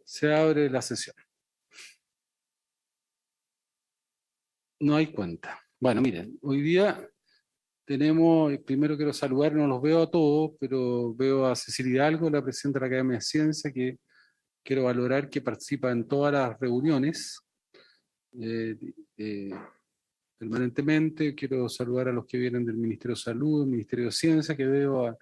Se abre la sesión. No hay cuenta. Bueno, miren, hoy día tenemos, primero quiero saludar, no los veo a todos, pero veo a Cecilia Hidalgo, la presidenta de la Academia de Ciencia, que quiero valorar que participa en todas las reuniones eh, eh, permanentemente. Quiero saludar a los que vienen del Ministerio de Salud, del Ministerio de Ciencia, que veo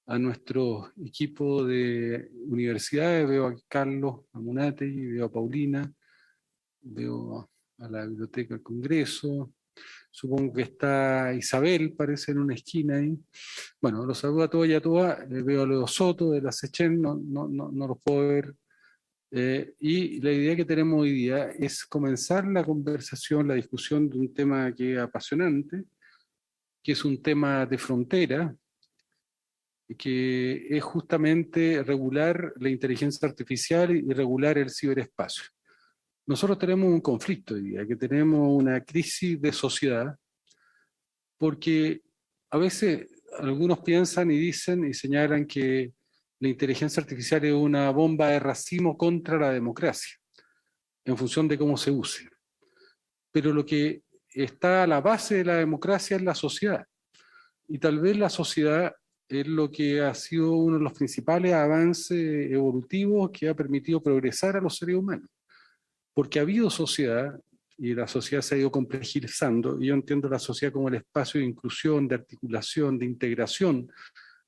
a nuestro equipo de universidades, veo a Carlos Amunate, veo a Paulina, veo a la Biblioteca del Congreso, supongo que está Isabel, parece en una esquina ahí. Bueno, los saludo a todos y a todas, veo a Leo Soto de la SECHEN, no los puedo ver. Y la idea que tenemos hoy día es comenzar la conversación, la discusión de un tema que es apasionante, que es un tema de frontera, que es justamente regular la inteligencia artificial y regular el ciberespacio. Nosotros tenemos un conflicto hoy día, que tenemos una crisis de sociedad, porque a veces algunos piensan y dicen y señalan que la inteligencia artificial es una bomba de racimo contra la democracia, en función de cómo se use. Pero lo que está a la base de la democracia es la sociedad. Y tal vez la sociedad es lo que ha sido uno de los principales avances evolutivos que ha permitido progresar a los seres humanos. Porque ha habido sociedad y la sociedad se ha ido complejizando, y yo entiendo la sociedad como el espacio de inclusión, de articulación, de integración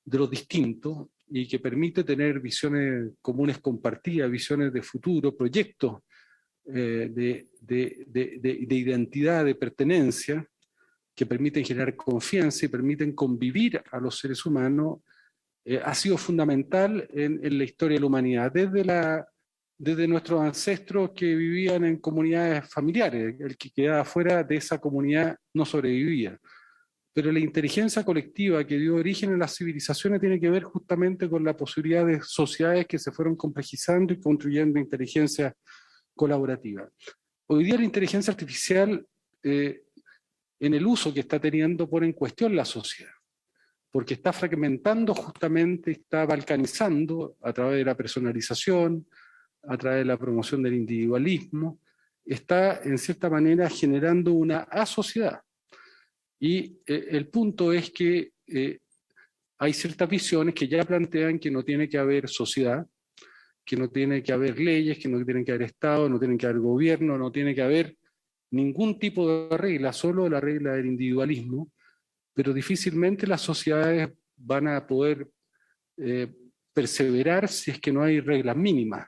de lo distinto, y que permite tener visiones comunes compartidas, visiones de futuro, proyectos de identidad, de pertenencia, que permiten generar confianza y permiten convivir a los seres humanos, ha sido fundamental en la historia de la humanidad, desde nuestros ancestros que vivían en comunidades familiares. El que quedaba fuera de esa comunidad no sobrevivía. Pero la inteligencia colectiva que dio origen a las civilizaciones tiene que ver justamente con la posibilidad de sociedades que se fueron complejizando y construyendo inteligencia colaborativa. Hoy día la inteligencia artificial, en el uso que está teniendo, pone en cuestión la sociedad, porque está fragmentando justamente, está balcanizando a través de la personalización, a través de la promoción del individualismo, está en cierta manera generando una asociedad. Y el punto es que hay ciertas visiones que ya plantean que no tiene que haber sociedad, que no tiene que haber leyes, que no tiene que haber Estado, no tiene que haber gobierno, no tiene que haber ningún tipo de regla, solo la regla del individualismo, pero difícilmente las sociedades van a poder eh, perseverar si es que no hay reglas mínimas,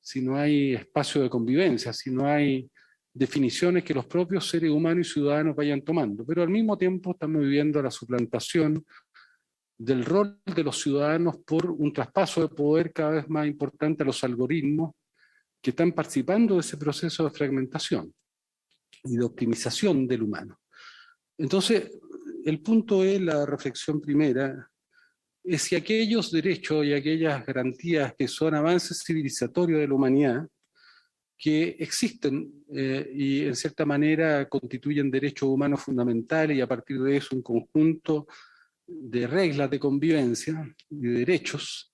si no hay espacio de convivencia, si no hay definiciones que los propios seres humanos y ciudadanos vayan tomando. Pero al mismo tiempo estamos viviendo la suplantación del rol de los ciudadanos por un traspaso de poder cada vez más importante a los algoritmos que están participando de ese proceso de fragmentación y de optimización del humano. Entonces, el punto es, la reflexión primera, es si aquellos derechos y aquellas garantías que son avances civilizatorios de la humanidad, que existen y en cierta manera constituyen derechos humanos fundamentales, y a partir de eso un conjunto de reglas de convivencia y de derechos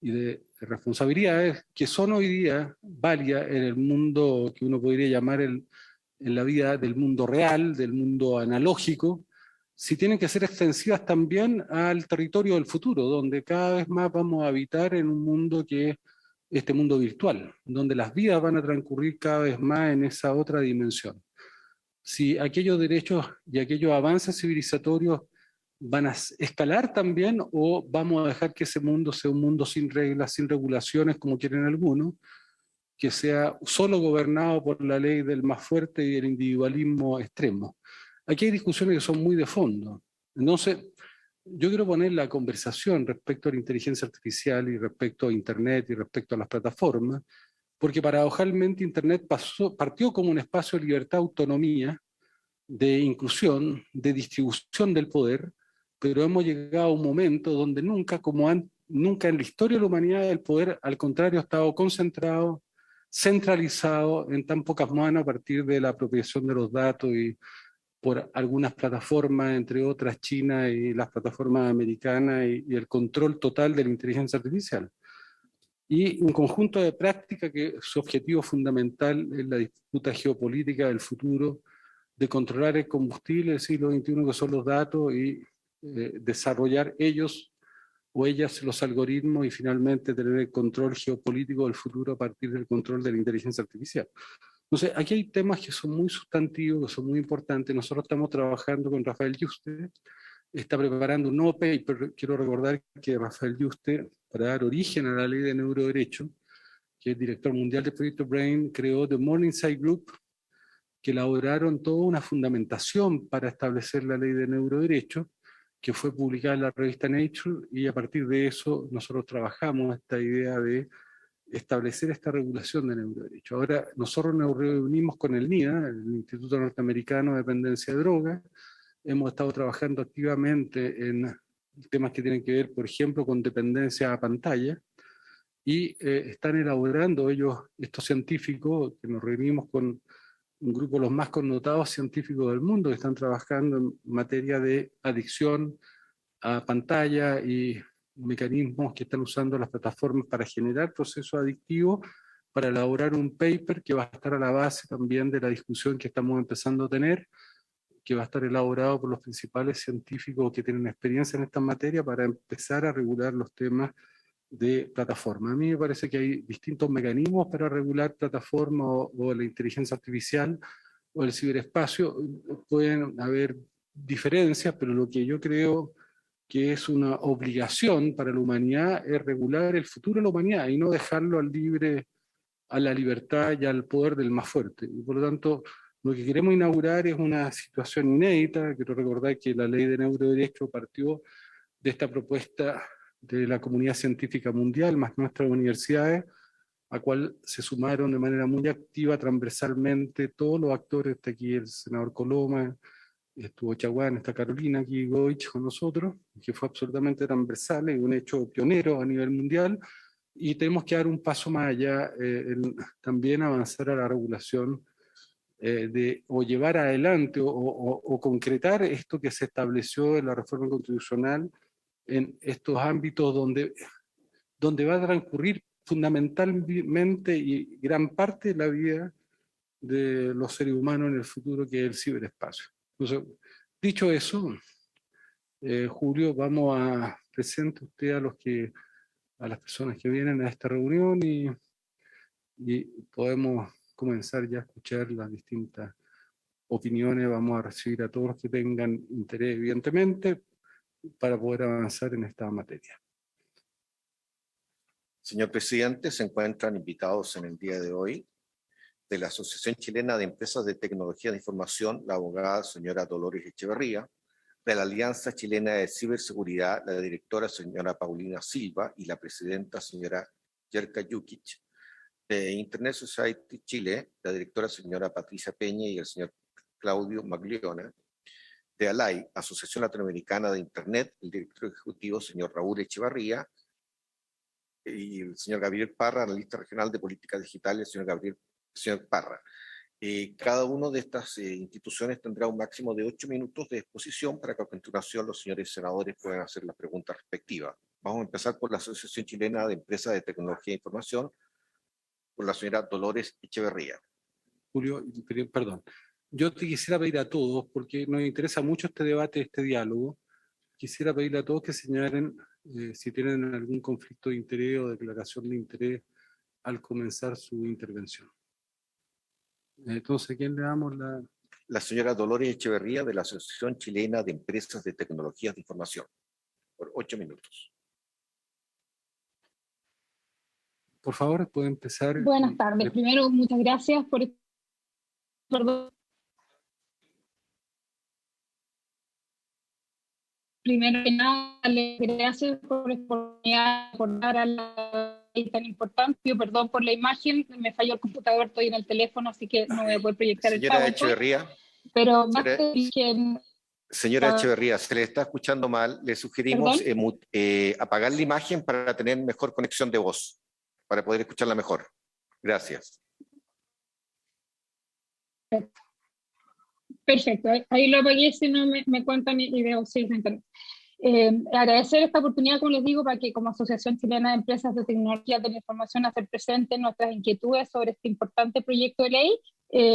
y de responsabilidades que son hoy día válidas en el mundo que uno podría llamar en la vida del mundo real, del mundo analógico, si tienen que ser extensivas también al territorio del futuro, donde cada vez más vamos a habitar en un mundo que es este mundo virtual, donde las vidas van a transcurrir cada vez más en esa otra dimensión. Si aquellos derechos y aquellos avances civilizatorios van a escalar también, o vamos a dejar que ese mundo sea un mundo sin reglas, sin regulaciones, como quieren algunos, que sea solo gobernado por la ley del más fuerte y el individualismo extremo. Aquí hay discusiones que son muy de fondo. Entonces, yo quiero poner la conversación respecto a la inteligencia artificial y respecto a Internet y respecto a las plataformas, porque paradojalmente Internet partió como un espacio de libertad, autonomía, de inclusión, de distribución del poder, pero hemos llegado a un momento donde nunca en la historia de la humanidad el poder, al contrario, ha estado concentrado, centralizado en tan pocas manos a partir de la apropiación de los datos y por algunas plataformas, entre otras China y las plataformas americanas, y el control total de la inteligencia artificial. y un conjunto de prácticas que su objetivo fundamental es la disputa geopolítica del futuro, de controlar el combustible del siglo XXI, que son los datos, y desarrollar ellos o ellas los algoritmos y finalmente tener el control geopolítico del futuro a partir del control de la inteligencia artificial. Entonces, aquí hay temas que son muy sustantivos, que son muy importantes. Nosotros estamos trabajando con Rafael Yuste, está preparando un nuevo paper. Quiero recordar que Rafael Yuste, para dar origen a la ley de neuroderecho, que es director mundial del proyecto BRAIN, creó The Morningside Group, que elaboraron toda una fundamentación para establecer la ley de neuroderecho, que fue publicada en la revista Nature, y a partir de eso nosotros trabajamos esta idea de establecer esta regulación de neuroderecho. Ahora nosotros nos reunimos con el NIDA, el Instituto Norteamericano de Dependencia de Drogas, hemos estado trabajando activamente en temas que tienen que ver, por ejemplo, con dependencia a pantalla, y están elaborando ellos, estos científicos, que nos reunimos con un grupo de los más connotados científicos del mundo, que están trabajando en materia de adicción a pantalla y mecanismos que están usando las plataformas para generar procesos adictivos, para elaborar un paper que va a estar a la base también de la discusión que estamos empezando a tener, que va a estar elaborado por los principales científicos que tienen experiencia en esta materia para empezar a regular los temas de plataforma. A mí me parece que hay distintos mecanismos para regular plataformas o la inteligencia artificial o el ciberespacio. Pueden haber diferencias, pero lo que yo creo que es una obligación para la humanidad es regular el futuro de la humanidad y no dejarlo al libre, a la libertad y al poder del más fuerte. Y por lo tanto, lo que queremos inaugurar es una situación inédita. Quiero recordar que la ley de neuroderecho partió de esta propuesta de la comunidad científica mundial, más nuestras universidades, a cual se sumaron de manera muy activa, transversalmente, todos los actores. Está aquí el senador Coloma, estuvo Chaguán, está Carolina aquí, Goich con nosotros, que fue absolutamente transversal y un hecho pionero a nivel mundial, y tenemos que dar un paso más allá, también avanzar a la regulación o llevar adelante o concretar esto que se estableció en la reforma constitucional en estos ámbitos donde va a transcurrir fundamentalmente y gran parte de la vida de los seres humanos en el futuro, que es el ciberespacio. Entonces, dicho eso, Julio, vamos a presentar usted a las personas que vienen a esta reunión y podemos comenzar ya a escuchar las distintas opiniones. Vamos a recibir a todos los que tengan interés, evidentemente, para poder avanzar en esta materia. Señor presidente, se encuentran invitados en el día de hoy de la Asociación Chilena de Empresas de Tecnología de Información, la abogada señora Dolores Echeverría, de la Alianza Chilena de Ciberseguridad, la directora señora Paulina Silva y la presidenta señora Yerka Jukic, de Internet Society Chile, la directora señora Patricia Peña y el señor Claudio Maglione, de ALAI, Asociación Latinoamericana de Internet, el director ejecutivo señor Raúl Echevarría, y el señor Gabriel Parra, analista regional de política digital, el señor Parra. Cada una de estas instituciones tendrá un máximo de 8 minutos de exposición para que a continuación los señores senadores puedan hacer las preguntas respectivas. Vamos a empezar por la Asociación Chilena de Empresas de Tecnología e Información, por la señora Dolores Echeverría. Julio, perdón. Yo te quisiera pedir a todos, porque nos interesa mucho este debate, este diálogo, quisiera pedirle a todos que señalen si tienen algún conflicto de interés o declaración de interés al comenzar su intervención. Entonces, ¿a quién le damos la...? La señora Dolores Echeverría, de la Asociación Chilena de Empresas de Tecnologías de Información, por 8 minutos. Por favor, puede empezar. Buenas tardes. Primero, muchas gracias por... Perdón. Primero que nada, gracias por la oportunidad de acordar a la ley tan importante. Pido perdón por la imagen, me falló el computador, estoy en el teléfono, así que no voy a poder proyectar el PowerPoint. Señora Echeverría. Pero más que origen... Señora Echeverría, se le está escuchando mal. Le sugerimos apagar la imagen para tener mejor conexión de voz, para poder escucharla mejor. Gracias. Perfecto, ahí lo apagué, si no me cuentan y veo si es de internet. Agradecer esta oportunidad, como les digo, para que como Asociación Chilena de Empresas de Tecnología de la Información hacer presente nuestras inquietudes sobre este importante proyecto de ley,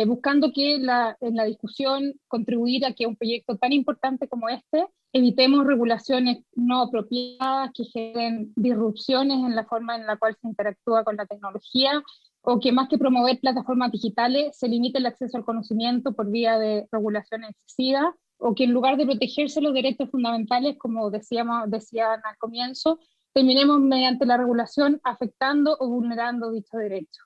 buscando que en la discusión contribuir a que un proyecto tan importante como este evitemos regulaciones no apropiadas que generen disrupciones en la forma en la cual se interactúa con la tecnología, o que más que promover plataformas digitales se limite el acceso al conocimiento por vía de regulaciones excesivas, o que en lugar de protegerse los derechos fundamentales, como decían al comienzo, terminemos mediante la regulación afectando o vulnerando dicho derecho.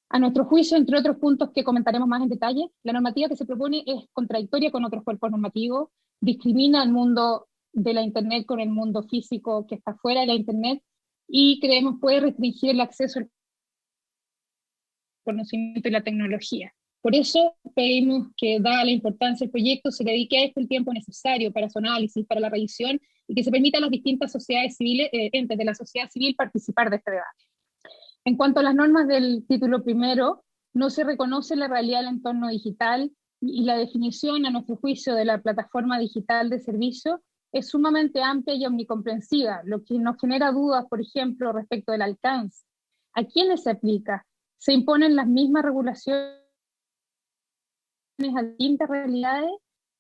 A nuestro juicio, entre otros puntos que comentaremos más en detalle, la normativa que se propone es contradictoria con otros cuerpos normativos, discrimina al mundo de la Internet con el mundo físico que está fuera de la Internet, y creemos puede restringir el acceso al conocimiento y la tecnología. Por eso pedimos que, dada la importancia del proyecto, se dedique a esto el tiempo necesario para su análisis, para la revisión, y que se permita a las distintas sociedades civiles, entes de la sociedad civil, participar de este debate. En cuanto a las normas del título primero, no se reconoce la realidad del entorno digital, y la definición, a nuestro juicio, de la plataforma digital de servicio es sumamente amplia y omnicomprensiva, lo que nos genera dudas, por ejemplo, respecto del alcance. ¿A quiénes se aplica? ¿Se imponen las mismas regulaciones a distintas realidades?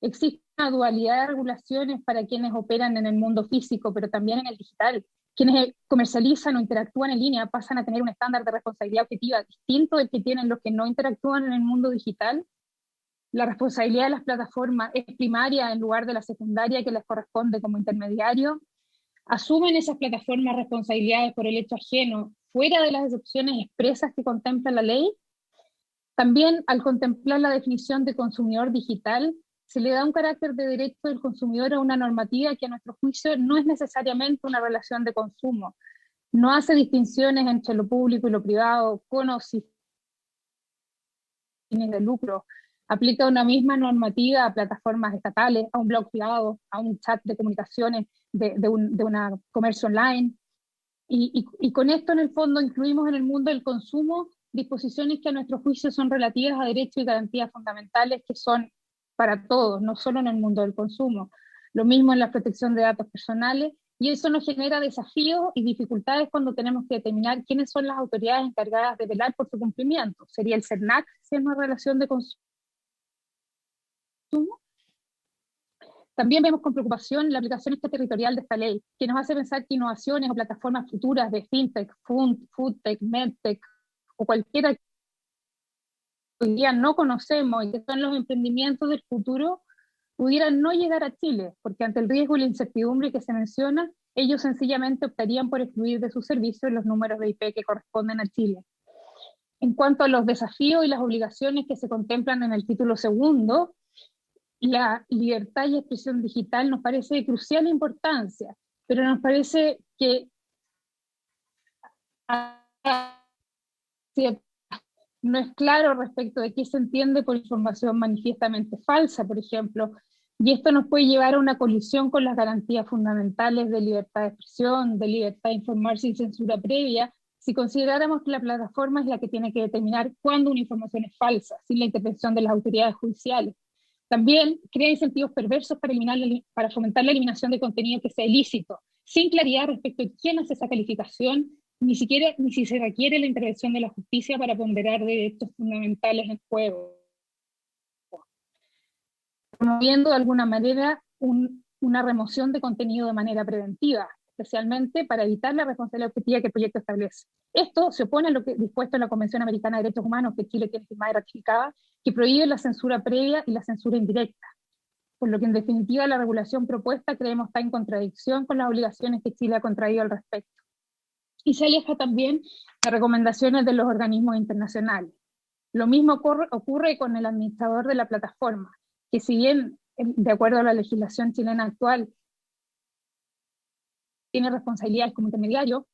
¿Existe una dualidad de regulaciones para quienes operan en el mundo físico, pero también en el digital? Quienes comercializan o interactúan en línea pasan a tener un estándar de responsabilidad objetiva distinto del que tienen los que no interactúan en el mundo digital. La responsabilidad de las plataformas es primaria en lugar de la secundaria que les corresponde como intermediario. ¿Asumen esas plataformas responsabilidades por el hecho ajeno fuera de las excepciones expresas que contempla la ley? También, al contemplar la definición de consumidor digital, se le da un carácter de derecho del consumidor a una normativa que a nuestro juicio no es necesariamente una relación de consumo. No hace distinciones entre lo público y lo privado, con o sin fines de lucro. Aplica una misma normativa a plataformas estatales, a un blog privado, a un chat de comunicaciones de una comercio online. Y con esto, en el fondo, incluimos en el mundo del consumo disposiciones que a nuestro juicio son relativas a derechos y garantías fundamentales que son para todos, no solo en el mundo del consumo. Lo mismo en la protección de datos personales, y eso nos genera desafíos y dificultades cuando tenemos que determinar quiénes son las autoridades encargadas de velar por su cumplimiento. ¿Sería el CERNAC si es una relación de consumo? También vemos con preocupación la aplicación extraterritorial de esta ley, que nos hace pensar que innovaciones o plataformas futuras de fintech, foodtech, medtech o cualquiera que hoy día no conocemos y que son los emprendimientos del futuro, pudieran no llegar a Chile, porque ante el riesgo y la incertidumbre que se menciona, ellos sencillamente optarían por excluir de sus servicios los números de IP que corresponden a Chile. En cuanto a los desafíos y las obligaciones que se contemplan en el título segundo, la libertad y expresión digital nos parece de crucial importancia, pero nos parece que no es claro respecto de qué se entiende por información manifiestamente falsa, por ejemplo, y esto nos puede llevar a una colisión con las garantías fundamentales de libertad de expresión, de libertad de informar sin censura previa, si consideráramos que la plataforma es la que tiene que determinar cuándo una información es falsa, sin la intervención de las autoridades judiciales. También crea incentivos perversos para fomentar la eliminación de contenido que sea ilícito, sin claridad respecto de quién hace esa calificación, ni si se requiere la intervención de la justicia para ponderar derechos fundamentales en juego, promoviendo de alguna manera una remoción de contenido de manera preventiva, especialmente para evitar la responsabilidad objetiva que el proyecto establece. Esto se opone a lo que dispuesto en la Convención Americana de Derechos Humanos, que Chile tiene firmada y ratificada, que prohíbe la censura previa y la censura indirecta, por lo que en definitiva la regulación propuesta creemos está en contradicción con las obligaciones que Chile ha contraído al respecto. Y se aleja también de recomendaciones de los organismos internacionales. Lo mismo ocurre con el administrador de la plataforma, que si bien, de acuerdo a la legislación chilena actual, tiene responsabilidades como intermediario,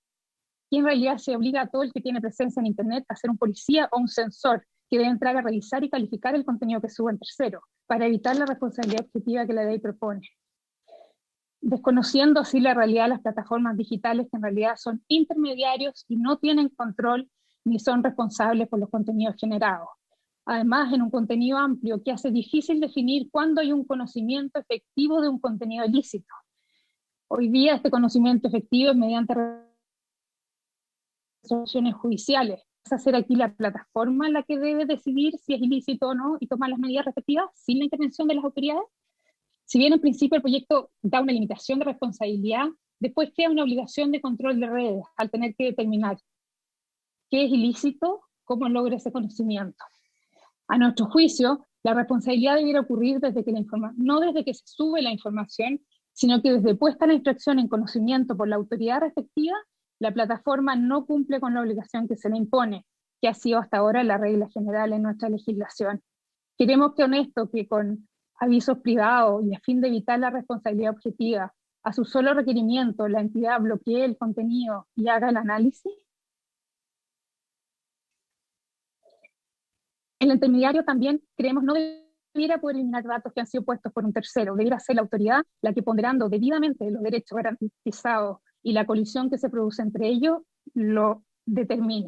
y en realidad se obliga a todo el que tiene presencia en Internet a ser un policía o un censor que debe entrar a revisar y calificar el contenido que sube en tercero, para evitar la responsabilidad objetiva que la ley propone, desconociendo así la realidad de las plataformas digitales, que en realidad son intermediarios y no tienen control ni son responsables por los contenidos generados. Además, en un contenido amplio que hace difícil definir cuándo hay un conocimiento efectivo de un contenido ilícito. Hoy día este conocimiento efectivo es mediante resoluciones judiciales. ¿Va a ser aquí la plataforma la que debe decidir si es ilícito o no y tomar las medidas respectivas sin la intervención de las autoridades? Si bien en principio el proyecto da una limitación de responsabilidad, después queda una obligación de control de redes al tener que determinar qué es ilícito, cómo logra ese conocimiento. A nuestro juicio, la responsabilidad debiera ocurrir desde que no desde que se sube la información, sino que desde puesta la infracción en conocimiento por la autoridad respectiva, la plataforma no cumple con la obligación que se le impone, que ha sido hasta ahora la regla general en nuestra legislación. Queremos que honesto que con avisos privados y a fin de evitar la responsabilidad objetiva, a su solo requerimiento la entidad bloquee el contenido y haga el análisis. El intermediario también creemos no debiera poder eliminar datos que han sido puestos por un tercero, debiera ser la autoridad la que, ponderando debidamente los derechos garantizados y la colisión que se produce entre ellos, lo determine.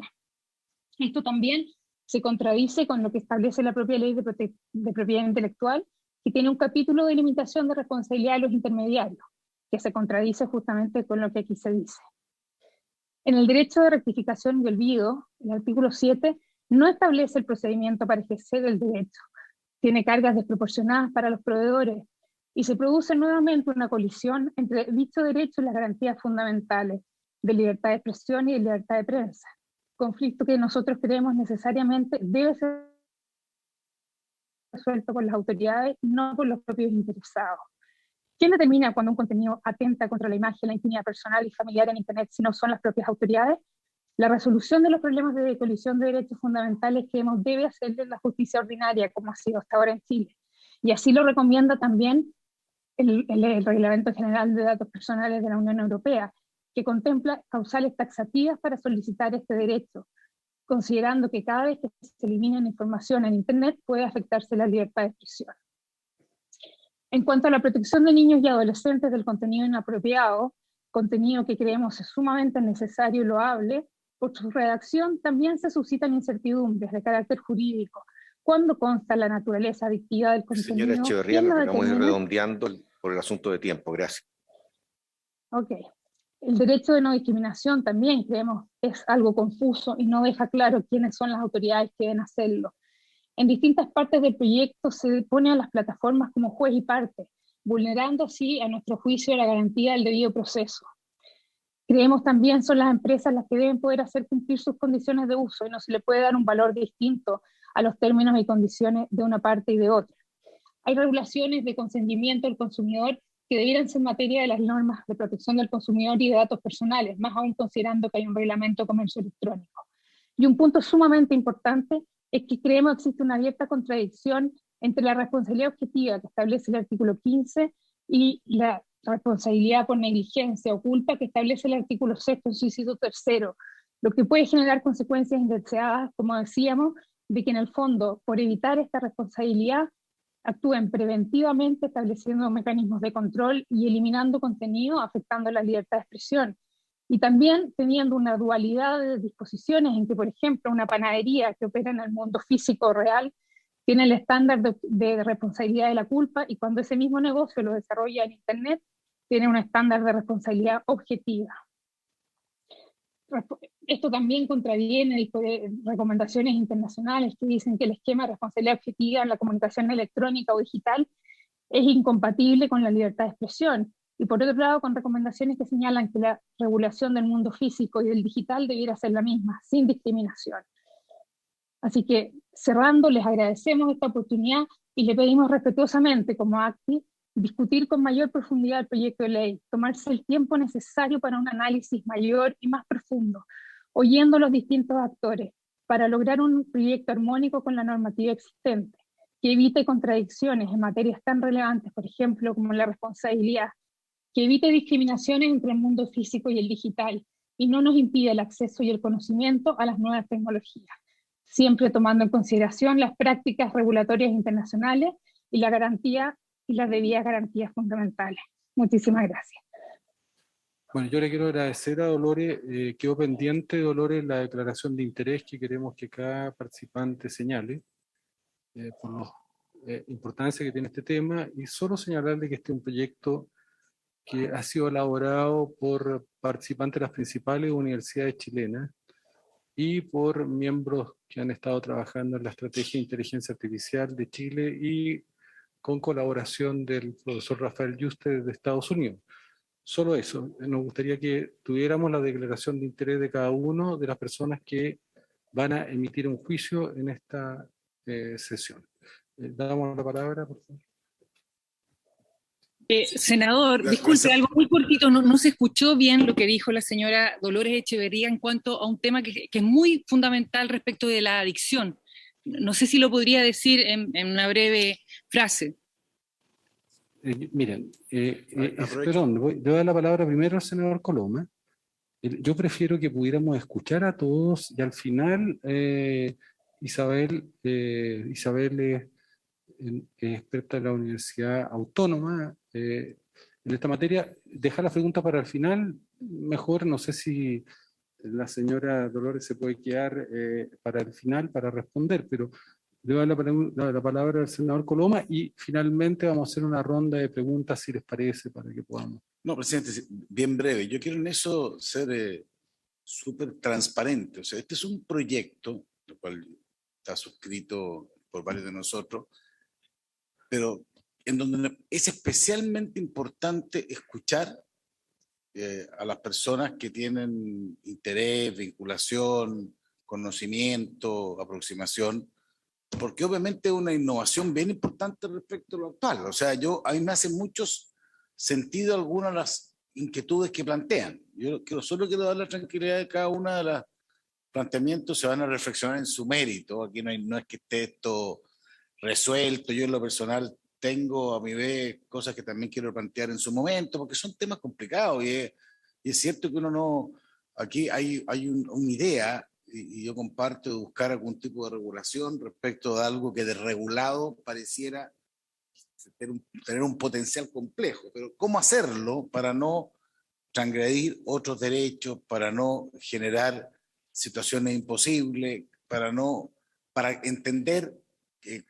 Esto también se contradice con lo que establece la propia ley de propiedad intelectual, que tiene un capítulo de limitación de responsabilidad de los intermediarios, que se contradice justamente con lo que aquí se dice. En el derecho de rectificación y olvido, el artículo 7 no establece el procedimiento para ejercer el derecho. Tiene cargas desproporcionadas para los proveedores y se produce nuevamente una colisión entre dicho derecho y las garantías fundamentales de libertad de expresión y de libertad de prensa. Conflicto que nosotros creemos necesariamente debe ser resuelto por las autoridades, no por los propios interesados. ¿Quién determina cuando un contenido atenta contra la imagen, la intimidad personal y familiar en Internet si no son las propias autoridades? La resolución de los problemas de colisión de derechos fundamentales creemos debe hacerle la justicia ordinaria, como ha sido hasta ahora en Chile. Y así lo recomienda también el Reglamento General de Datos Personales de la Unión Europea, que contempla causales taxativas para solicitar este derecho, considerando que cada vez que se elimina información en Internet puede afectarse la libertad de expresión. En cuanto a la protección de niños y adolescentes del contenido inapropiado, contenido que creemos es sumamente necesario y loable, por su redacción también se suscitan incertidumbres de carácter jurídico. ¿Cuándo consta la naturaleza adictiva del contenido? Señora Echeverría, nos vamos a ir redondeando por el asunto de tiempo. Gracias. Ok. El derecho de no discriminación también creemos es algo confuso y no deja claro quiénes son las autoridades que deben hacerlo. En distintas partes del proyecto se pone a las plataformas como juez y parte, vulnerando así, a nuestro juicio, la garantía del debido proceso. Creemos también son las empresas las que deben poder hacer cumplir sus condiciones de uso y no se le puede dar un valor distinto a los términos y condiciones de una parte y de otra. Hay regulaciones de consentimiento del consumidor que debieran ser materia de las normas de protección del consumidor y de datos personales, más aún considerando que hay un reglamento de comercio electrónico. Y un punto sumamente importante es que creemos que existe una abierta contradicción entre la responsabilidad objetiva que establece el artículo 15 y la responsabilidad por negligencia o culpa que establece el artículo 6, inciso tercero, lo que puede generar consecuencias indeseadas, como decíamos, de que en el fondo, por evitar esta responsabilidad, actúen preventivamente estableciendo mecanismos de control y eliminando contenido afectando la libertad de expresión. Y también teniendo una dualidad de disposiciones en que, por ejemplo, una panadería que opera en el mundo físico real tiene el estándar de responsabilidad de la culpa y cuando ese mismo negocio lo desarrolla en Internet, tiene un estándar de responsabilidad objetiva. Esto también contraviene recomendaciones internacionales que dicen que el esquema de responsabilidad objetiva en la comunicación electrónica o digital es incompatible con la libertad de expresión. Y por otro lado, con recomendaciones que señalan que la regulación del mundo físico y del digital debiera ser la misma, sin discriminación. Así que, cerrando, les agradecemos esta oportunidad y le pedimos respetuosamente, como ACTI, discutir con mayor profundidad el proyecto de ley, tomarse el tiempo necesario para un análisis mayor y más profundo, oyendo a los distintos actores, para lograr un proyecto armónico con la normativa existente, que evite contradicciones en materias tan relevantes, por ejemplo, como la responsabilidad, que evite discriminaciones entre el mundo físico y el digital, y no nos impida el acceso y el conocimiento a las nuevas tecnologías, siempre tomando en consideración las prácticas regulatorias internacionales y la garantía y las debidas garantías fundamentales. Muchísimas gracias. Bueno, yo le quiero agradecer a Dolores, quedó pendiente, Dolores, la declaración de interés que queremos que cada participante señale, por la importancia que tiene este tema, y solo señalarle que este es un proyecto que ha sido elaborado por participantes de las principales universidades chilenas y por miembros que han estado trabajando en la Estrategia de Inteligencia Artificial de Chile y con colaboración del profesor Rafael Yuste de Estados Unidos. Solo eso, nos gustaría que tuviéramos la declaración de interés de cada uno de las personas que van a emitir un juicio en esta sesión. Damos la palabra, por favor. Senador, disculpe, algo muy cortito, no se escuchó bien lo que dijo la señora Dolores Echeverría en cuanto a un tema que es muy fundamental respecto de la adicción. No sé si lo podría decir en una breve frase. Miren, perdón, voy a dar la palabra primero al senador Coloma. Yo prefiero que pudiéramos escuchar a todos y al final Isabel es experta en la Universidad Autónoma en esta materia. Dejar la pregunta para el final, mejor, no sé si la señora Dolores se puede quedar para el final para responder, pero le doy la palabra al senador Coloma y finalmente vamos a hacer una ronda de preguntas, si les parece, para que podamos. No, presidente, bien breve. Yo quiero en eso ser súper transparente. O sea, este es un proyecto, el cual está suscrito por varios de nosotros, pero en donde es especialmente importante escuchar a las personas que tienen interés, vinculación, conocimiento, aproximación, porque obviamente es una innovación bien importante respecto a lo actual. O sea, a mí me hace mucho sentido algunas de las inquietudes que plantean. Yo solo quiero dar la tranquilidad de cada una de los planteamientos se van a reflexionar en su mérito. Aquí no es que esté esto resuelto. Yo en lo personal tengo a mi vez cosas que también quiero plantear en su momento, porque son temas complicados y es cierto que uno no... Aquí hay una idea, y yo comparto, de buscar algún tipo de regulación respecto de algo que desregulado pareciera tener un potencial complejo, pero ¿cómo hacerlo para no transgredir otros derechos, para no generar situaciones imposibles, para entender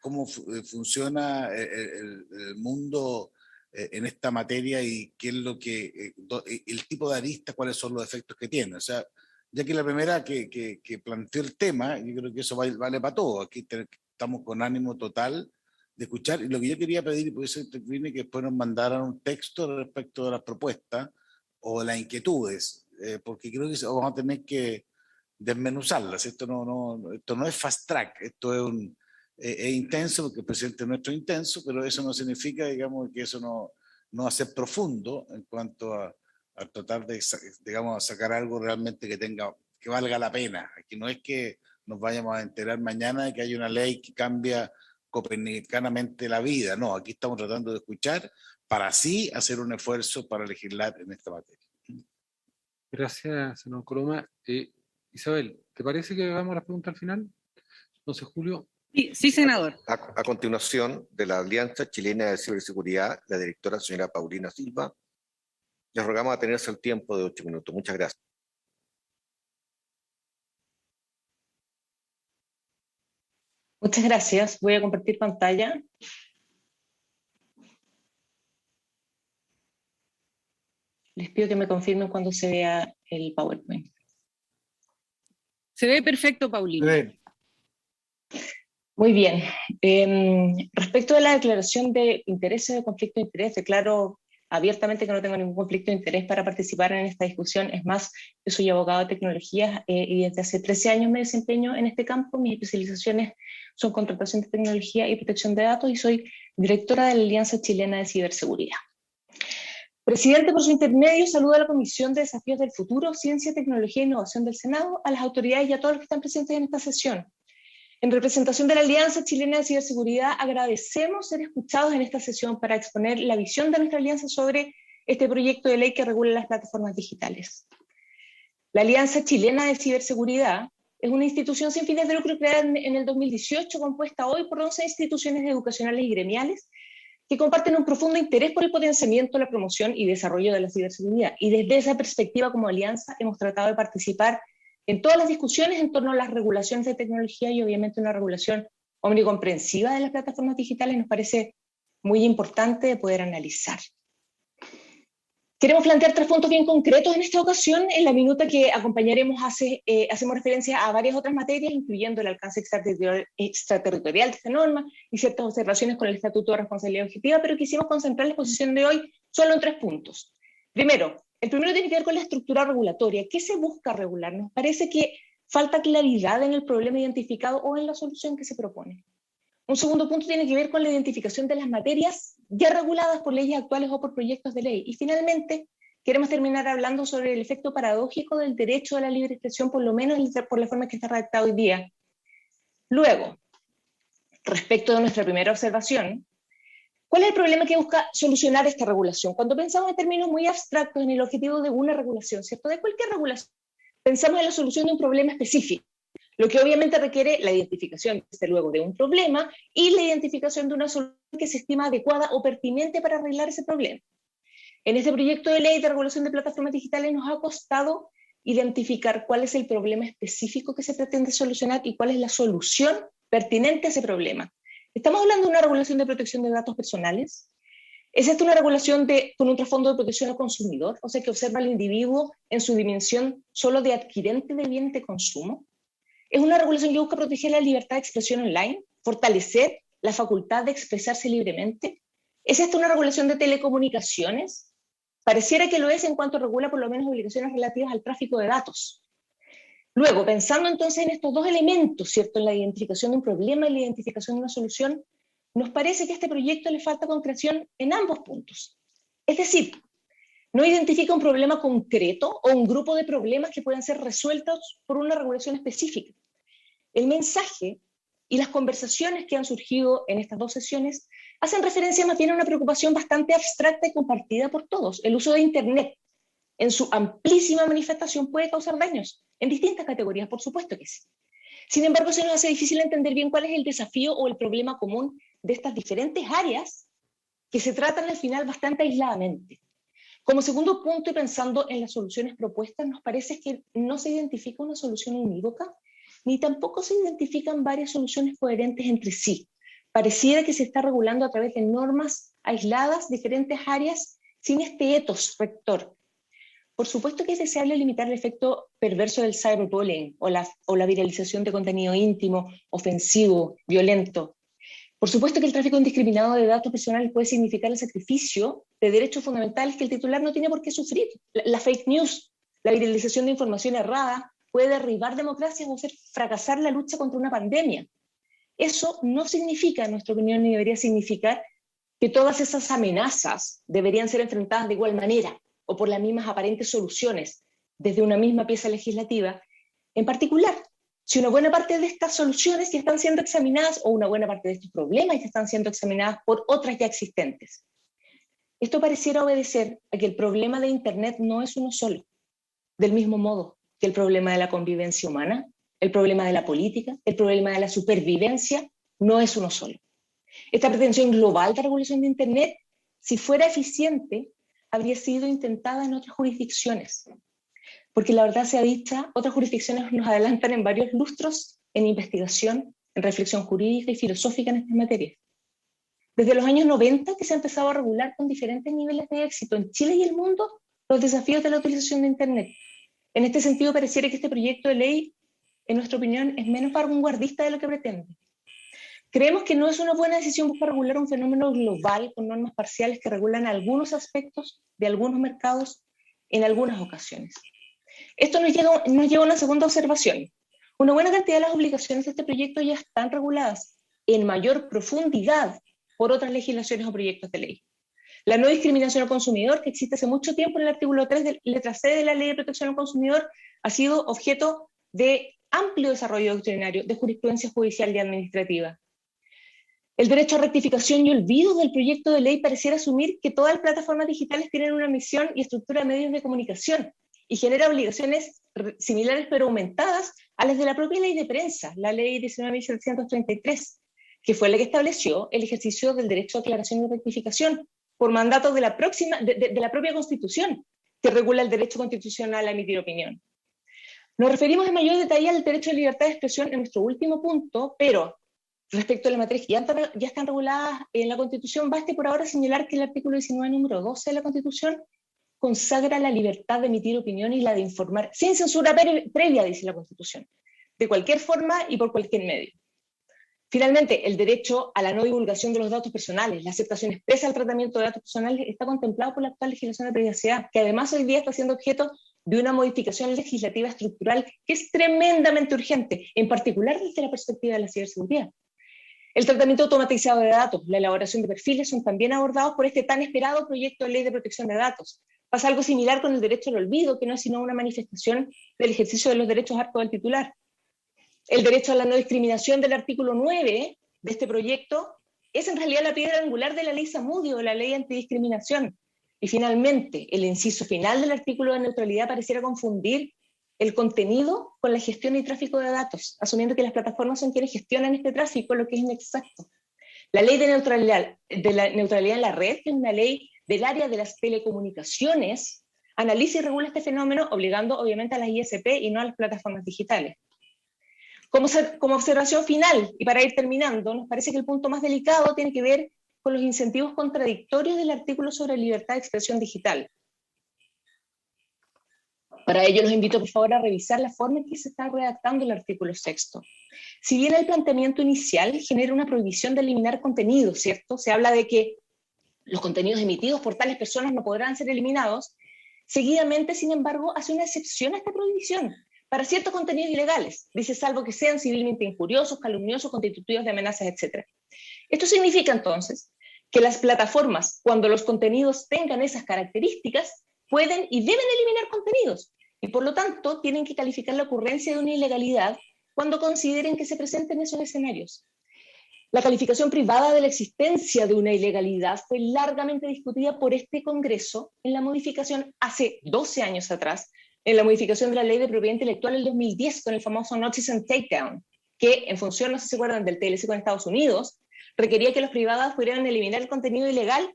cómo funciona el mundo en esta materia y qué es lo que el tipo de arista, cuáles son los efectos que tiene? O sea, ya que la primera que planteó el tema, yo creo que eso vale para todo. Aquí estamos con ánimo total de escuchar, y lo que yo quería pedir, y por eso intervine, que después nos mandaran un texto respecto de las propuestas o de las inquietudes, porque creo que vamos a tener que desmenuzarlas. Esto no es fast track, esto es intenso, porque el presidente nuestro es intenso, pero eso no significa, digamos, que eso no va a ser profundo en cuanto a tratar de, digamos, sacar algo realmente que valga la pena. Aquí no es que nos vayamos a enterar mañana de que hay una ley que cambia copernicanamente la vida. No, aquí estamos tratando de escuchar para así hacer un esfuerzo para legislar en esta materia. Gracias, senador Coloma. Isabel, ¿te parece que hagamos la pregunta al final? Entonces, Julio. Sí, senador. A continuación, de la Alianza Chilena de Ciberseguridad, la directora señora Paulina Silva. Les rogamos atenerse al tiempo de 8 minutos. Muchas gracias. Muchas gracias. Voy a compartir pantalla. Les pido que me confirmen cuando se vea el PowerPoint. Se ve perfecto, Paulina. Muy bien. Respecto a la declaración de intereses de conflicto de interés, declaro abiertamente que no tengo ningún conflicto de interés para participar en esta discusión. Es más, yo soy abogado de tecnologías y desde hace 13 años me desempeño en este campo. Mis especializaciones son contratación de tecnología y protección de datos, y soy directora de la Alianza Chilena de Ciberseguridad. Presidente, por su intermedio, saludo a la Comisión de Desafíos del Futuro, Ciencia, Tecnología e Innovación del Senado, a las autoridades y a todos los que están presentes en esta sesión. En representación de la Alianza Chilena de Ciberseguridad, agradecemos ser escuchados en esta sesión para exponer la visión de nuestra alianza sobre este proyecto de ley que regula las plataformas digitales. La Alianza Chilena de Ciberseguridad es una institución sin fines de lucro creada en el 2018, compuesta hoy por 11 instituciones educacionales y gremiales que comparten un profundo interés por el potenciamiento, la promoción y desarrollo de la ciberseguridad. Y desde esa perspectiva, como alianza, hemos tratado de participar en todas las discusiones en torno a las regulaciones de tecnología, y obviamente una regulación omnicomprensiva de las plataformas digitales nos parece muy importante de poder analizar. Queremos plantear 3 puntos bien concretos en esta ocasión. En la minuta que acompañaremos hacemos referencia a varias otras materias, incluyendo el alcance extraterritorial de esta norma y ciertas observaciones con el Estatuto de Responsabilidad Objetiva, pero quisimos concentrar la exposición de hoy solo en 3 puntos. Primero, el primero tiene que ver con la estructura regulatoria. ¿Qué se busca regular? Nos parece que falta claridad en el problema identificado o en la solución que se propone. Un segundo punto tiene que ver con la identificación de las materias ya reguladas por leyes actuales o por proyectos de ley. Y finalmente, queremos terminar hablando sobre el efecto paradójico del derecho a la libre expresión, por lo menos por la forma que está redactado hoy día. Luego, respecto de nuestra primera observación, ¿cuál es el problema que busca solucionar esta regulación? Cuando pensamos en términos muy abstractos en el objetivo de una regulación, ¿cierto? De cualquier regulación, pensamos en la solución de un problema específico, lo que obviamente requiere la identificación, desde luego, de un problema y la identificación de una solución que se estima adecuada o pertinente para arreglar ese problema. En este proyecto de ley de regulación de plataformas digitales nos ha costado identificar cuál es el problema específico que se pretende solucionar y cuál es la solución pertinente a ese problema. ¿Estamos hablando de una regulación de protección de datos personales? ¿Es esta una regulación con un trasfondo de protección al consumidor? O sea, que observa al individuo en su dimensión solo de adquirente de bienes de consumo. ¿Es una regulación que busca proteger la libertad de expresión online? ¿Fortalecer la facultad de expresarse libremente? ¿Es esta una regulación de telecomunicaciones? Pareciera que lo es en cuanto regula por lo menos obligaciones relativas al tráfico de datos. Luego, pensando entonces en estos 2 elementos, ¿cierto?, en la identificación de un problema y la identificación de una solución, nos parece que a este proyecto le falta concreción en ambos puntos. Es decir, no identifica un problema concreto o un grupo de problemas que pueden ser resueltos por una regulación específica. El mensaje y las conversaciones que han surgido en estas 2 sesiones hacen referencia más bien a una preocupación bastante abstracta y compartida por todos. El uso de Internet, en su amplísima manifestación, puede causar daños en distintas categorías, por supuesto que sí. Sin embargo, se nos hace difícil entender bien cuál es el desafío o el problema común de estas diferentes áreas que se tratan al final bastante aisladamente. Como segundo punto, y pensando en las soluciones propuestas, nos parece que no se identifica una solución unívoca, ni tampoco se identifican varias soluciones coherentes entre sí. Pareciera que se está regulando a través de normas aisladas, diferentes áreas, sin este etos rector. Por supuesto que es deseable limitar el efecto perverso del cyberbullying o la viralización de contenido íntimo, ofensivo, violento. Por supuesto que el tráfico indiscriminado de datos personales puede significar el sacrificio de derechos fundamentales que el titular no tiene por qué sufrir. La fake news, la viralización de información errada, puede derribar democracias o hacer fracasar la lucha contra una pandemia. Eso no significa, en nuestra opinión, ni debería significar que todas esas amenazas deberían ser enfrentadas de igual manera o por las mismas aparentes soluciones desde una misma pieza legislativa. En particular, si una buena parte de estas soluciones ya están siendo examinadas o una buena parte de estos problemas ya están siendo examinadas por otras ya existentes. Esto pareciera obedecer a que el problema de Internet no es uno solo, del mismo modo que el problema de la convivencia humana, el problema de la política, el problema de la supervivencia, no es uno solo. Esta pretensión global de regulación de Internet, si fuera eficiente, habría sido intentada en otras jurisdicciones. Porque la verdad sea dicha, otras jurisdicciones nos adelantan en varios lustros en investigación, en reflexión jurídica y filosófica en estas materias. Desde los años 90 que se ha empezado a regular con diferentes niveles de éxito en Chile y el mundo los desafíos de la utilización de Internet. En este sentido, pareciera que este proyecto de ley, en nuestra opinión, es menos vanguardista de lo que pretende. Creemos que no es una buena decisión buscar regular un fenómeno global con normas parciales que regulan algunos aspectos de algunos mercados en algunas ocasiones. Esto nos lleva a una segunda observación. Una buena cantidad de las obligaciones de este proyecto ya están reguladas en mayor profundidad por otras legislaciones o proyectos de ley. La no discriminación al consumidor, que existe hace mucho tiempo en el artículo 3, letra C de la Ley de Protección al Consumidor, ha sido objeto de amplio desarrollo doctrinario de jurisprudencia judicial y administrativa. El derecho a rectificación y olvido del proyecto de ley pareciera asumir que todas las plataformas digitales tienen una misión y estructura de medios de comunicación y genera obligaciones similares pero aumentadas a las de la propia ley de prensa, la ley 19.733, que fue la que estableció el ejercicio del derecho a aclaración y rectificación por mandato de la propia Constitución, que regula el derecho constitucional a emitir opinión. Nos referimos en mayor detalle al derecho de libertad de expresión en nuestro último punto, pero respecto a las materias que ya están reguladas en la Constitución, baste por ahora señalar que el artículo 19, número 12 de la Constitución, consagra la libertad de emitir opinión y la de informar, sin censura previa, dice la Constitución, de cualquier forma y por cualquier medio. Finalmente, el derecho a la no divulgación de los datos personales, la aceptación expresa del tratamiento de datos personales está contemplado por la actual legislación de privacidad, que además hoy día está siendo objeto de una modificación legislativa estructural que es tremendamente urgente, en particular desde la perspectiva de la ciberseguridad. El tratamiento automatizado de datos, la elaboración de perfiles son también abordados por este tan esperado proyecto de ley de protección de datos. Pasa algo similar con el derecho al olvido, que no es sino una manifestación del ejercicio de los derechos hartos del titular. El derecho a la no discriminación del artículo 9 de este proyecto es en realidad la piedra angular de la ley Zamudio, la ley antidiscriminación. Y finalmente, el inciso final del artículo de neutralidad pareciera confundir el contenido con la gestión y tráfico de datos, asumiendo que las plataformas son quienes gestionan este tráfico, lo que es inexacto. La ley de neutralidad en la red, que es una ley del área de las telecomunicaciones, analiza y regula este fenómeno, obligando obviamente a las ISP y no a las plataformas digitales. Como observación final, y para ir terminando, nos parece que el punto más delicado tiene que ver con los incentivos contradictorios del artículo sobre libertad de expresión digital. Para ello los invito por favor a revisar la forma en que se está redactando el artículo 6. Si bien el planteamiento inicial genera una prohibición de eliminar contenidos, ¿cierto? Se habla de que los contenidos emitidos por tales personas no podrán ser eliminados. Seguidamente, sin embargo, hace una excepción a esta prohibición para ciertos contenidos ilegales. Dice, salvo que sean civilmente injuriosos, calumniosos, constitutivos de amenazas, etc. Esto significa entonces que las plataformas, cuando los contenidos tengan esas características, pueden y deben eliminar contenidos, y por lo tanto tienen que calificar la ocurrencia de una ilegalidad cuando consideren que se presenten esos escenarios. La calificación privada de la existencia de una ilegalidad fue largamente discutida por este Congreso en la modificación hace 12 años atrás, en la modificación de la Ley de Propiedad Intelectual del 2010 con el famoso Notice and Takedown, que en función, no sé si se acuerdan, del TLC con Estados Unidos, requería que los privados pudieran eliminar el contenido ilegal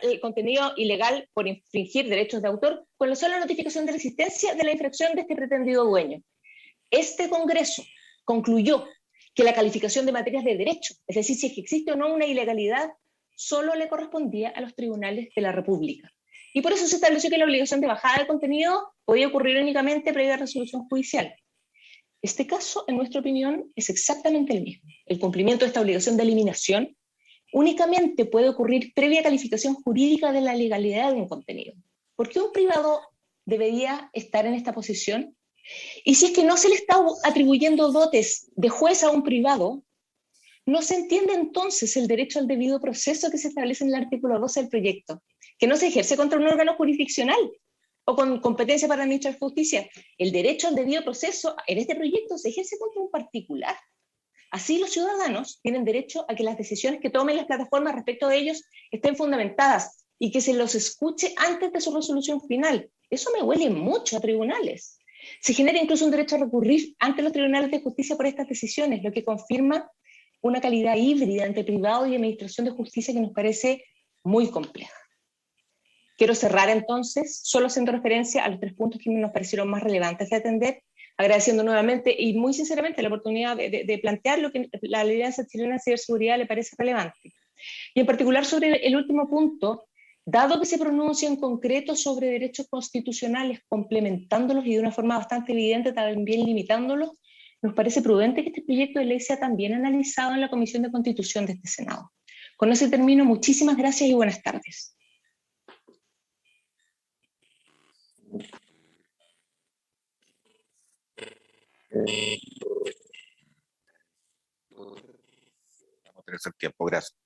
el contenido ilegal por infringir derechos de autor con la sola notificación de la existencia de la infracción de este pretendido dueño. Este Congreso concluyó que la calificación de materias de derecho, es decir, si es que existe o no una ilegalidad, solo le correspondía a los tribunales de la República. Y por eso se estableció que la obligación de bajada de contenido podía ocurrir únicamente previa resolución judicial. Este caso, en nuestra opinión, es exactamente el mismo. El cumplimiento de esta obligación de eliminación únicamente puede ocurrir previa calificación jurídica de la legalidad de un contenido. ¿Por qué un privado debería estar en esta posición? Y si es que no se le está atribuyendo dotes de juez a un privado, no se entiende entonces el derecho al debido proceso que se establece en el artículo 12 del proyecto, que no se ejerce contra un órgano jurisdiccional o con competencia para administrar justicia. El derecho al debido proceso en este proyecto se ejerce contra un particular. Así los ciudadanos tienen derecho a que las decisiones que tomen las plataformas respecto de ellos estén fundamentadas y que se los escuche antes de su resolución final. Eso me huele mucho a tribunales. Se genera incluso un derecho a recurrir ante los tribunales de justicia por estas decisiones, lo que confirma una calidad híbrida entre privado y administración de justicia que nos parece muy compleja. Quiero cerrar entonces, solo haciendo referencia a los 3 puntos que nos parecieron más relevantes de atender, agradeciendo nuevamente y muy sinceramente la oportunidad de plantear lo que la Alianza Chilena de Ciberseguridad le parece relevante. Y en particular sobre el último punto, dado que se pronuncia en concreto sobre derechos constitucionales, complementándolos y de una forma bastante evidente también limitándolos, nos parece prudente que este proyecto de ley sea también analizado en la Comisión de Constitución de este Senado. Con ese termino, muchísimas gracias y buenas tardes. Vamos a tener el tiempo, gracias.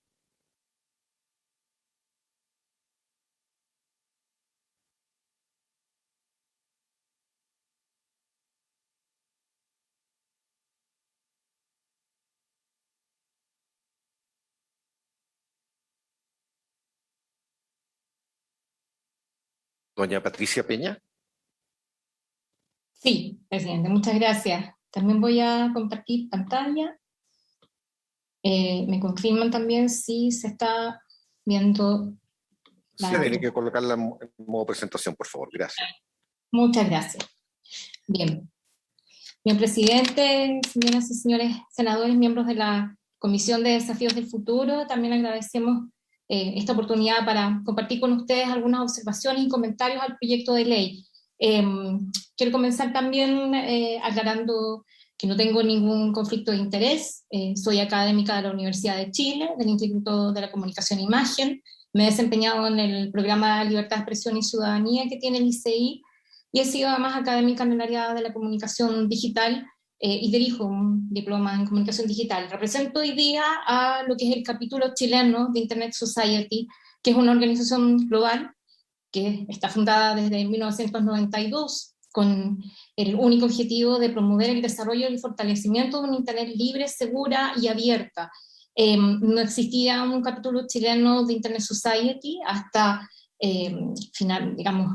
Doña Patricia Peña. Sí, presidente, muchas gracias. También voy a compartir pantalla. Me confirman también si se está viendo la... Se tiene que colocarla en modo presentación, por favor. Gracias. Muchas gracias. Bien. Bien, presidente, señoras y señores senadores, miembros de la Comisión de Desafíos del Futuro, también agradecemos esta oportunidad para compartir con ustedes algunas observaciones y comentarios al proyecto de ley. Quiero comenzar también aclarando que no tengo ningún conflicto de interés. Soy académica de la Universidad de Chile, del Instituto de la Comunicación e Imagen. Me he desempeñado en el programa Libertad de Expresión y Ciudadanía que tiene el ICI, y he sido además académica en el área de la comunicación digital, y dirijo un diploma en comunicación digital. Represento hoy día a lo que es el capítulo chileno de Internet Society, que es una organización global que está fundada desde 1992, con el único objetivo de promover el desarrollo y el fortalecimiento de un Internet libre, segura y abierta. No existía un capítulo chileno de Internet Society hasta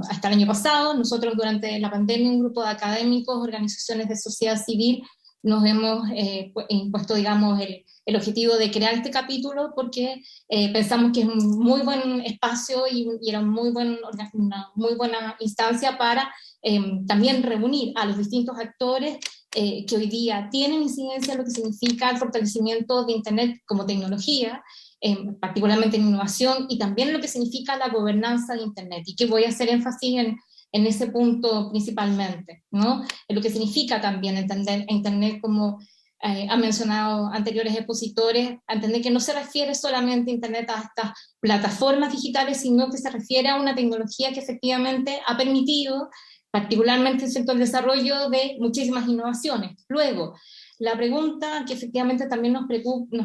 hasta el año pasado. Nosotros durante la pandemia, un grupo de académicos, organizaciones de sociedad civil, nos hemos impuesto, digamos, el objetivo de crear este capítulo porque pensamos que es un muy buen espacio y era una muy buena instancia para también reunir a los distintos actores que hoy día tienen incidencia en lo que significa el fortalecimiento de Internet como tecnología, particularmente en innovación, y también lo que significa la gobernanza de Internet, y que voy a hacer énfasis en ese punto principalmente, ¿no? En lo que significa también entender Internet como han mencionado anteriores expositores, a entender que no se refiere solamente a Internet a estas plataformas digitales, sino que se refiere a una tecnología que efectivamente ha permitido, particularmente en el desarrollo de muchísimas innovaciones. Luego, la pregunta que efectivamente también nos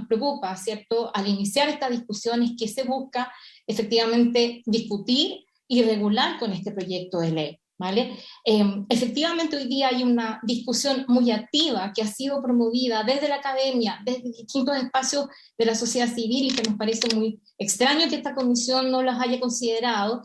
preocupa, ¿cierto?, al iniciar esta discusión es que se busca efectivamente discutir y regular con este proyecto de ley, ¿vale? Efectivamente hoy día hay una discusión muy activa que ha sido promovida desde la academia, desde distintos espacios de la sociedad civil, y que nos parece muy extraño que esta comisión no las haya considerado,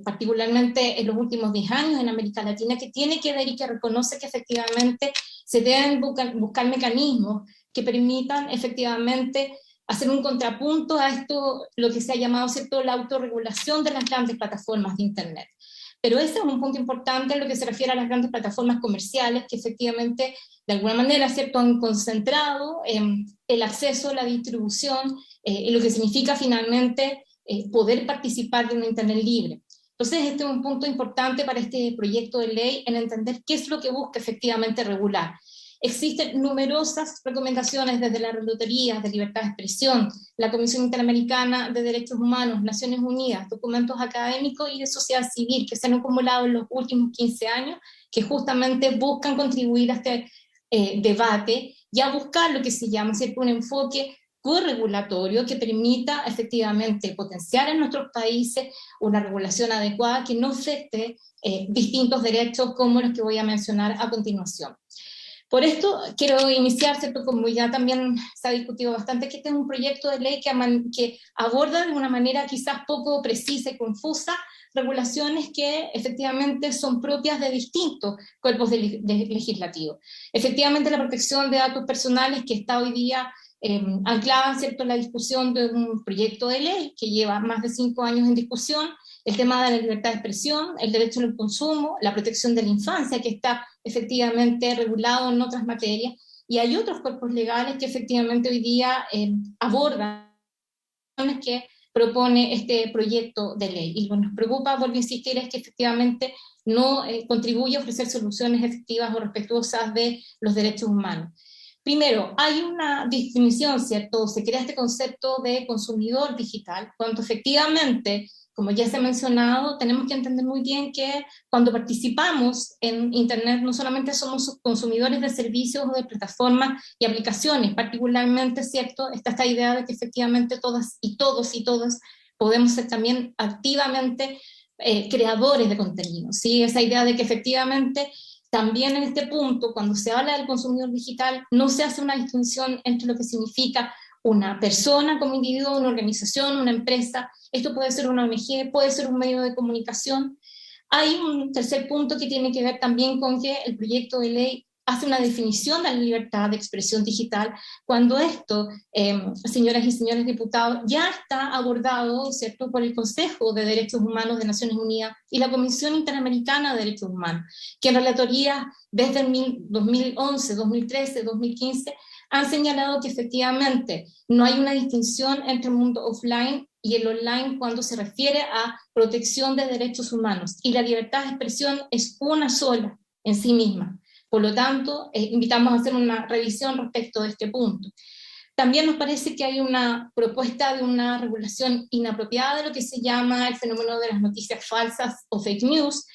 particularmente en los últimos 10 años en América Latina, que tiene que ver y que reconoce que efectivamente se deben buscar mecanismos que permitan efectivamente hacer un contrapunto a esto, lo que se ha llamado, ¿cierto?, la autorregulación de las grandes plataformas de Internet. Pero ese es un punto importante en lo que se refiere a las grandes plataformas comerciales, que efectivamente, de alguna manera, ¿cierto?, han concentrado el acceso, la distribución, y lo que significa finalmente poder participar de una Internet libre. Entonces, este es un punto importante para este proyecto de ley, en entender qué es lo que busca efectivamente regular. Existen numerosas recomendaciones desde la Relatoría de Libertad de Expresión, la Comisión Interamericana de Derechos Humanos, Naciones Unidas, documentos académicos y de sociedad civil que se han acumulado en los últimos 15 años, que justamente buscan contribuir a este debate y a buscar lo que se llama, ¿cierto?, un enfoque corregulatorio que permita efectivamente potenciar en nuestros países una regulación adecuada que no afecte distintos derechos como los que voy a mencionar a continuación. Por esto quiero iniciar, ¿cierto?, como ya también se ha discutido bastante, que este es un proyecto de ley que aborda de una manera quizás poco precisa y confusa regulaciones que efectivamente son propias de distintos cuerpos legislativos. Efectivamente, la protección de datos personales, que está hoy día anclada, ¿cierto?, en la discusión de un proyecto de ley que lleva más de 5 años en discusión, el tema de la libertad de expresión, el derecho al consumo, la protección de la infancia, que está efectivamente regulado en otras materias, y hay otros cuerpos legales que efectivamente hoy día abordan que propone este proyecto de ley. Y lo que nos preocupa, vuelvo a insistir, es que efectivamente no contribuye a ofrecer soluciones efectivas o respetuosas de los derechos humanos. Primero, hay una distinción, ¿cierto? Se crea este concepto de consumidor digital, cuando efectivamente, como ya se ha mencionado, tenemos que entender muy bien que cuando participamos en Internet no solamente somos consumidores de servicios o de plataformas y aplicaciones, particularmente, ¿cierto?, está esta idea de que efectivamente todas y todos y todas podemos ser también activamente creadores de contenido, ¿sí? Esa idea de que efectivamente también en este punto, cuando se habla del consumidor digital, no se hace una distinción entre lo que significa una persona como individuo, una organización, una empresa. Esto puede ser una ONG, puede ser un medio de comunicación. Hay un tercer punto que tiene que ver también con que el proyecto de ley hace una definición de la libertad de expresión digital, cuando esto, señoras y señores diputados, ya está abordado, ¿cierto?, por el Consejo de Derechos Humanos de Naciones Unidas y la Comisión Interamericana de Derechos Humanos, que en relatoría desde el 2011, 2013, 2015 han señalado que efectivamente no hay una distinción entre el mundo offline y el online cuando se refiere a protección de derechos humanos, y la libertad de expresión es una sola en sí misma. Por lo tanto, invitamos a hacer una revisión respecto de este punto. También nos parece que hay una propuesta de una regulación inapropiada de lo que se llama el fenómeno de las noticias falsas o fake news,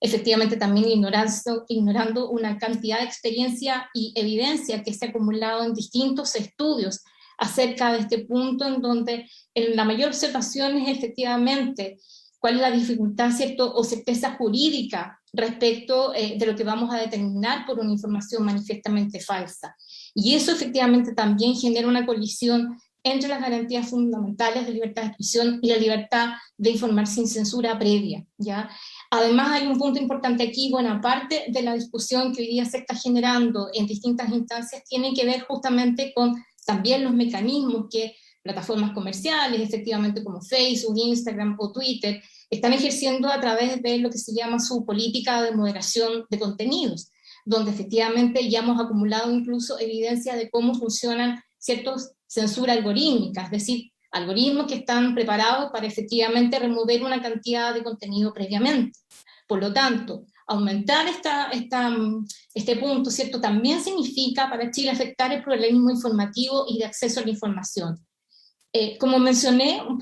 efectivamente también ignorando una cantidad de experiencia y evidencia que se ha acumulado en distintos estudios acerca de este punto, en donde en la mayor observación es efectivamente cuál es la dificultad, ¿cierto?, o certeza jurídica respecto de lo que vamos a determinar por una información manifiestamente falsa. Y eso efectivamente también genera una colisión entre las garantías fundamentales de libertad de expresión y la libertad de informar sin censura previa, ¿ya? Además, hay un punto importante aquí, buena parte de la discusión que hoy día se está generando en distintas instancias tiene que ver justamente con también los mecanismos que plataformas comerciales, efectivamente como Facebook, Instagram o Twitter, están ejerciendo a través de lo que se llama su política de moderación de contenidos, donde efectivamente ya hemos acumulado incluso evidencia de cómo funcionan ciertas censura algorítmicas, es decir, algoritmos que están preparados para efectivamente remover una cantidad de contenido previamente. Por lo tanto, aumentar este punto, ¿cierto?, también significa para Chile afectar el pluralismo informativo y de acceso a la información. Como mencioné, un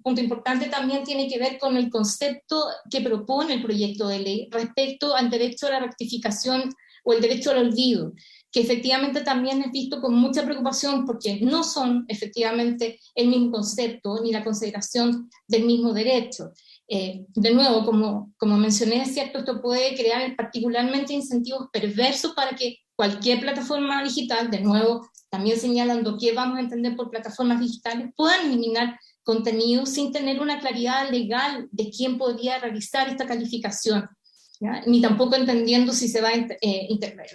punto importante también tiene que ver con el concepto que propone el proyecto de ley respecto al derecho a la rectificación o el derecho al olvido, que efectivamente también es visto con mucha preocupación porque no son efectivamente el mismo concepto ni la consideración del mismo derecho. De nuevo, como mencioné, es cierto, esto puede crear particularmente incentivos perversos para que cualquier plataforma digital, de nuevo, también señalando qué vamos a entender por plataformas digitales, puedan eliminar contenido sin tener una claridad legal de quién podría realizar esta calificación, ¿ya? Ni tampoco entendiendo si se va a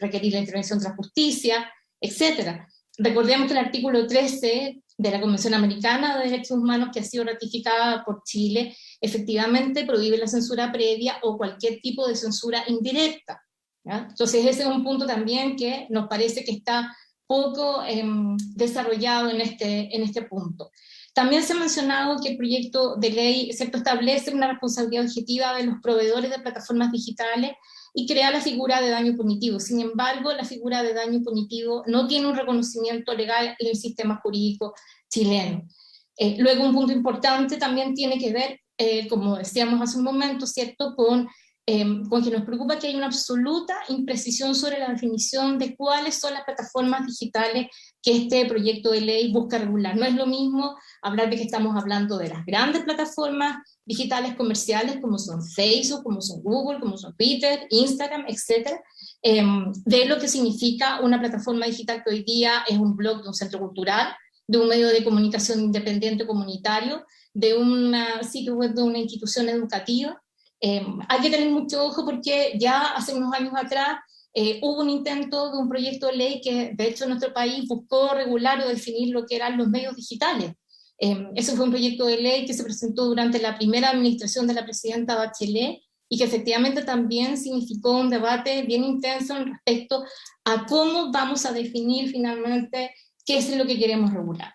requerir la intervención de la justicia, etc. Recordemos que el artículo 13 de la Convención Americana de Derechos Humanos, que ha sido ratificada por Chile, efectivamente prohíbe la censura previa o cualquier tipo de censura indirecta, ¿ya? Entonces ese es un punto también que nos parece que está poco desarrollado en este punto. También se ha mencionado que el proyecto de ley, ¿cierto?, establece una responsabilidad objetiva de los proveedores de plataformas digitales y crea la figura de daño punitivo. Sin embargo, la figura de daño punitivo no tiene un reconocimiento legal en el sistema jurídico chileno. Luego, un punto importante también tiene que ver, como decíamos hace un momento, ¿cierto?, con que nos preocupa que hay una absoluta imprecisión sobre la definición de cuáles son las plataformas digitales que este proyecto de ley busca regular. No es lo mismo hablar de que estamos hablando de las grandes plataformas digitales comerciales como son Facebook, como son Google, como son Twitter, Instagram, etc., de lo que significa una plataforma digital que hoy día es un blog de un centro cultural, de un medio de comunicación independiente comunitario, de un sitio web de una institución educativa. Hay que tener mucho ojo porque ya hace unos años atrás hubo un intento de un proyecto de ley que de hecho en nuestro país buscó regular o definir lo que eran los medios digitales. Ese fue un proyecto de ley que se presentó durante la primera administración de la presidenta Bachelet y que efectivamente también significó un debate bien intenso respecto a cómo vamos a definir finalmente qué es lo que queremos regular.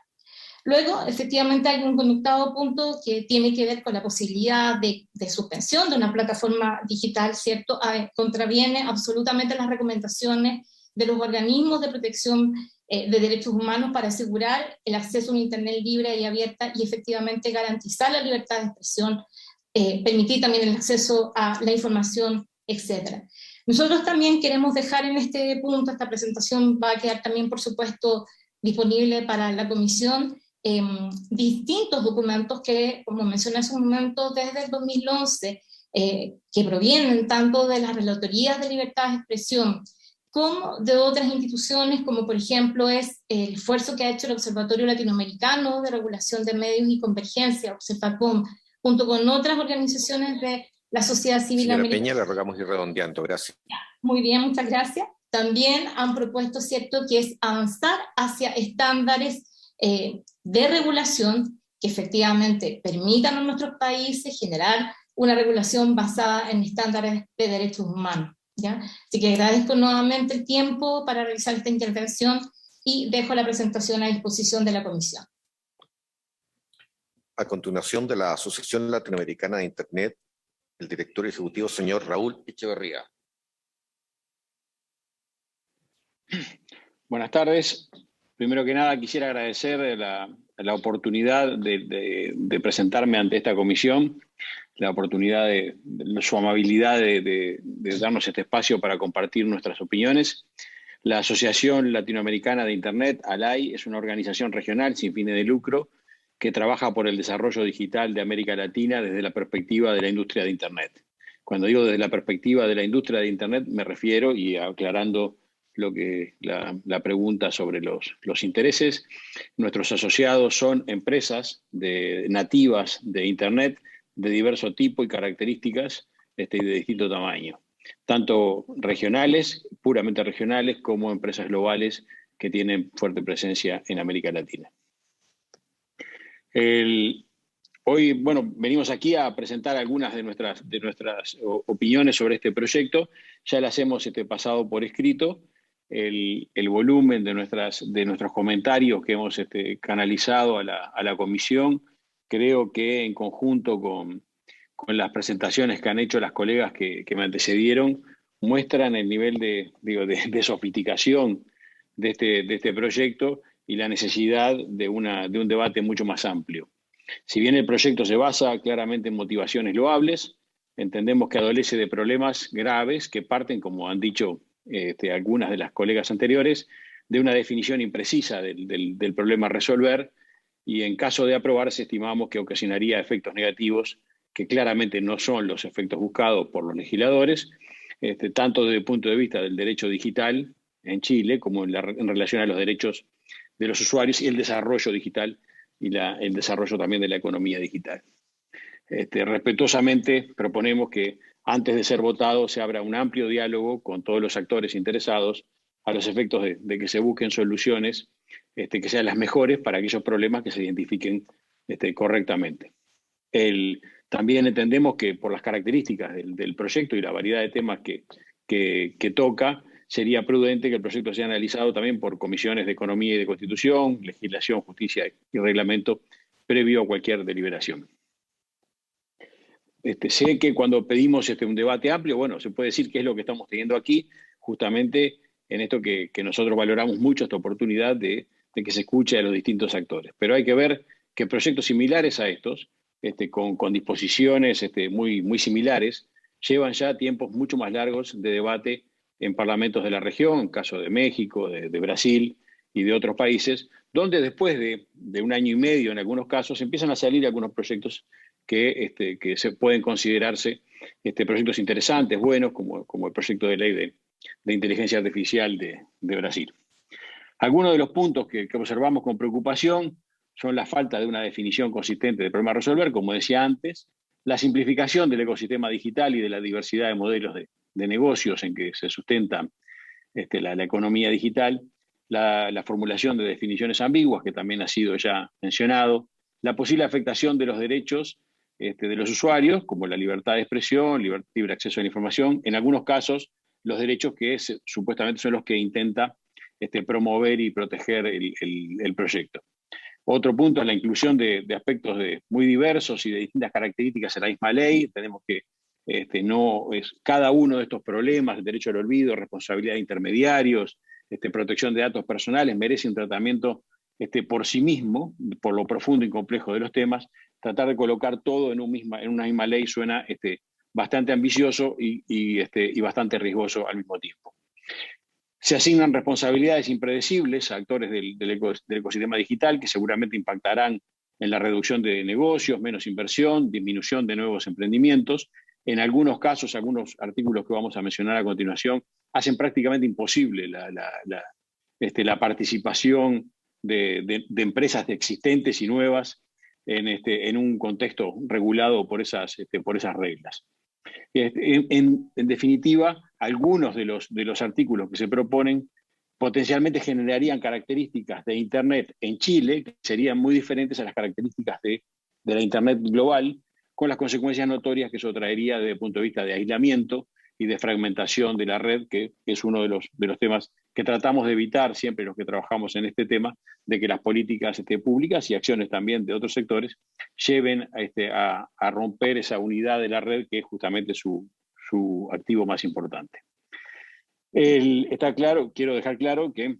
Luego, efectivamente, hay un conectado punto que tiene que ver con la posibilidad de suspensión de una plataforma digital, ¿cierto? Contraviene absolutamente las recomendaciones de los organismos de protección de derechos humanos para asegurar el acceso a una Internet libre y abierta y efectivamente garantizar la libertad de expresión, permitir también el acceso a la información, etc. Nosotros también queremos dejar en este punto, esta presentación va a quedar también, por supuesto, disponible para la comisión, distintos documentos que, como mencioné hace un momento, desde el 2011, que provienen tanto de las relatorías de libertad de expresión como de otras instituciones, como por ejemplo es el esfuerzo que ha hecho el Observatorio Latinoamericano de Regulación de Medios y Convergencia, Observacom, junto con otras organizaciones de la sociedad civil americana. Señora Peña, le rogamos ir redondeando, gracias. Muy bien, muchas gracias. También han propuesto, ¿cierto?, que es avanzar hacia estándares de regulación que efectivamente permitan a nuestros países generar una regulación basada en estándares de derechos humanos, ¿ya? Así que agradezco nuevamente el tiempo para realizar esta intervención y dejo la presentación a disposición de la comisión. A continuación, de la Asociación Latinoamericana de Internet, el director ejecutivo, señor Raúl Echeverría. Buenas tardes. Primero que nada, quisiera agradecer la oportunidad de presentarme ante esta comisión, la oportunidad de su amabilidad de darnos este espacio para compartir nuestras opiniones. La Asociación Latinoamericana de Internet, ALAI, es una organización regional sin fines de lucro que trabaja por el desarrollo digital de América Latina desde la perspectiva de la industria de Internet. Cuando digo desde la perspectiva de la industria de Internet, me refiero, y aclarando la pregunta sobre los intereses, nuestros asociados son empresas nativas de Internet de diverso tipo y características y de distinto tamaño, tanto regionales, puramente regionales, como empresas globales que tienen fuerte presencia en América Latina. Hoy, venimos aquí a presentar algunas de nuestras opiniones sobre este proyecto. Ya las hemos pasado por escrito. El volumen de nuestros comentarios que hemos canalizado a la comisión, creo que en conjunto con las presentaciones que han hecho las colegas que me antecedieron, muestran el nivel de sofisticación de este proyecto y la necesidad de un debate mucho más amplio. Si bien el proyecto se basa claramente en motivaciones loables, entendemos que adolece de problemas graves que parten, como han dicho algunas de las colegas anteriores, de una definición imprecisa del problema a resolver, y en caso de aprobarse estimamos que ocasionaría efectos negativos que claramente no son los efectos buscados por los legisladores, tanto desde el punto de vista del derecho digital en Chile como en relación a los derechos de los usuarios y el desarrollo digital y el desarrollo también de la economía digital. Respetuosamente proponemos que antes de ser votado se abra un amplio diálogo con todos los actores interesados a los efectos de que se busquen soluciones que sean las mejores para aquellos problemas que se identifiquen correctamente. También entendemos que por las características del proyecto y la variedad de temas que toca, sería prudente que el proyecto sea analizado también por comisiones de Economía y de Constitución, Legislación, Justicia y Reglamento, previo a cualquier deliberación. Sé que cuando pedimos un debate amplio, se puede decir que es lo que estamos teniendo aquí, justamente en esto que nosotros valoramos mucho, esta oportunidad de que se escuche a los distintos actores. Pero hay que ver que proyectos similares a estos, con disposiciones muy, muy similares, llevan ya tiempos mucho más largos de debate en parlamentos de la región, en caso de México, de Brasil y de otros países, donde después de un año y medio, en algunos casos, empiezan a salir algunos proyectos que se pueden considerarse proyectos interesantes, buenos, como el proyecto de ley de inteligencia artificial de Brasil. Algunos de los puntos que observamos con preocupación son la falta de una definición consistente del problema a resolver, como decía antes, la simplificación del ecosistema digital y de la diversidad de modelos de negocios en que se sustenta la economía digital, la formulación de definiciones ambiguas, que también ha sido ya mencionado, la posible afectación de los derechos de los usuarios, como la libertad de expresión, libre acceso a la información, en algunos casos los derechos que supuestamente son los que intenta promover y proteger el proyecto. Otro punto es la inclusión de aspectos muy diversos y de distintas características en la misma ley. Tenemos que cada uno de estos problemas, el derecho al olvido, responsabilidad de intermediarios, protección de datos personales, merece un tratamiento por sí mismo, por lo profundo y complejo de los temas. Tratar de colocar todo en una misma ley suena bastante ambicioso y bastante riesgoso al mismo tiempo. Se asignan responsabilidades impredecibles a actores del ecosistema digital que seguramente impactarán en la reducción de negocios, menos inversión, disminución de nuevos emprendimientos. En algunos casos, algunos artículos que vamos a mencionar a continuación, hacen prácticamente imposible la participación de empresas existentes y nuevas en un contexto regulado por esas reglas. En definitiva, algunos de los artículos que se proponen potencialmente generarían características de Internet en Chile que serían muy diferentes a las características de la Internet global, con las consecuencias notorias que eso traería desde el punto de vista de aislamiento y de fragmentación de la red, que es uno de los temas que tratamos de evitar siempre los que trabajamos en este tema, de que las políticas públicas y acciones también de otros sectores lleven a romper esa unidad de la red, que es justamente su activo más importante. Está claro, quiero dejar claro que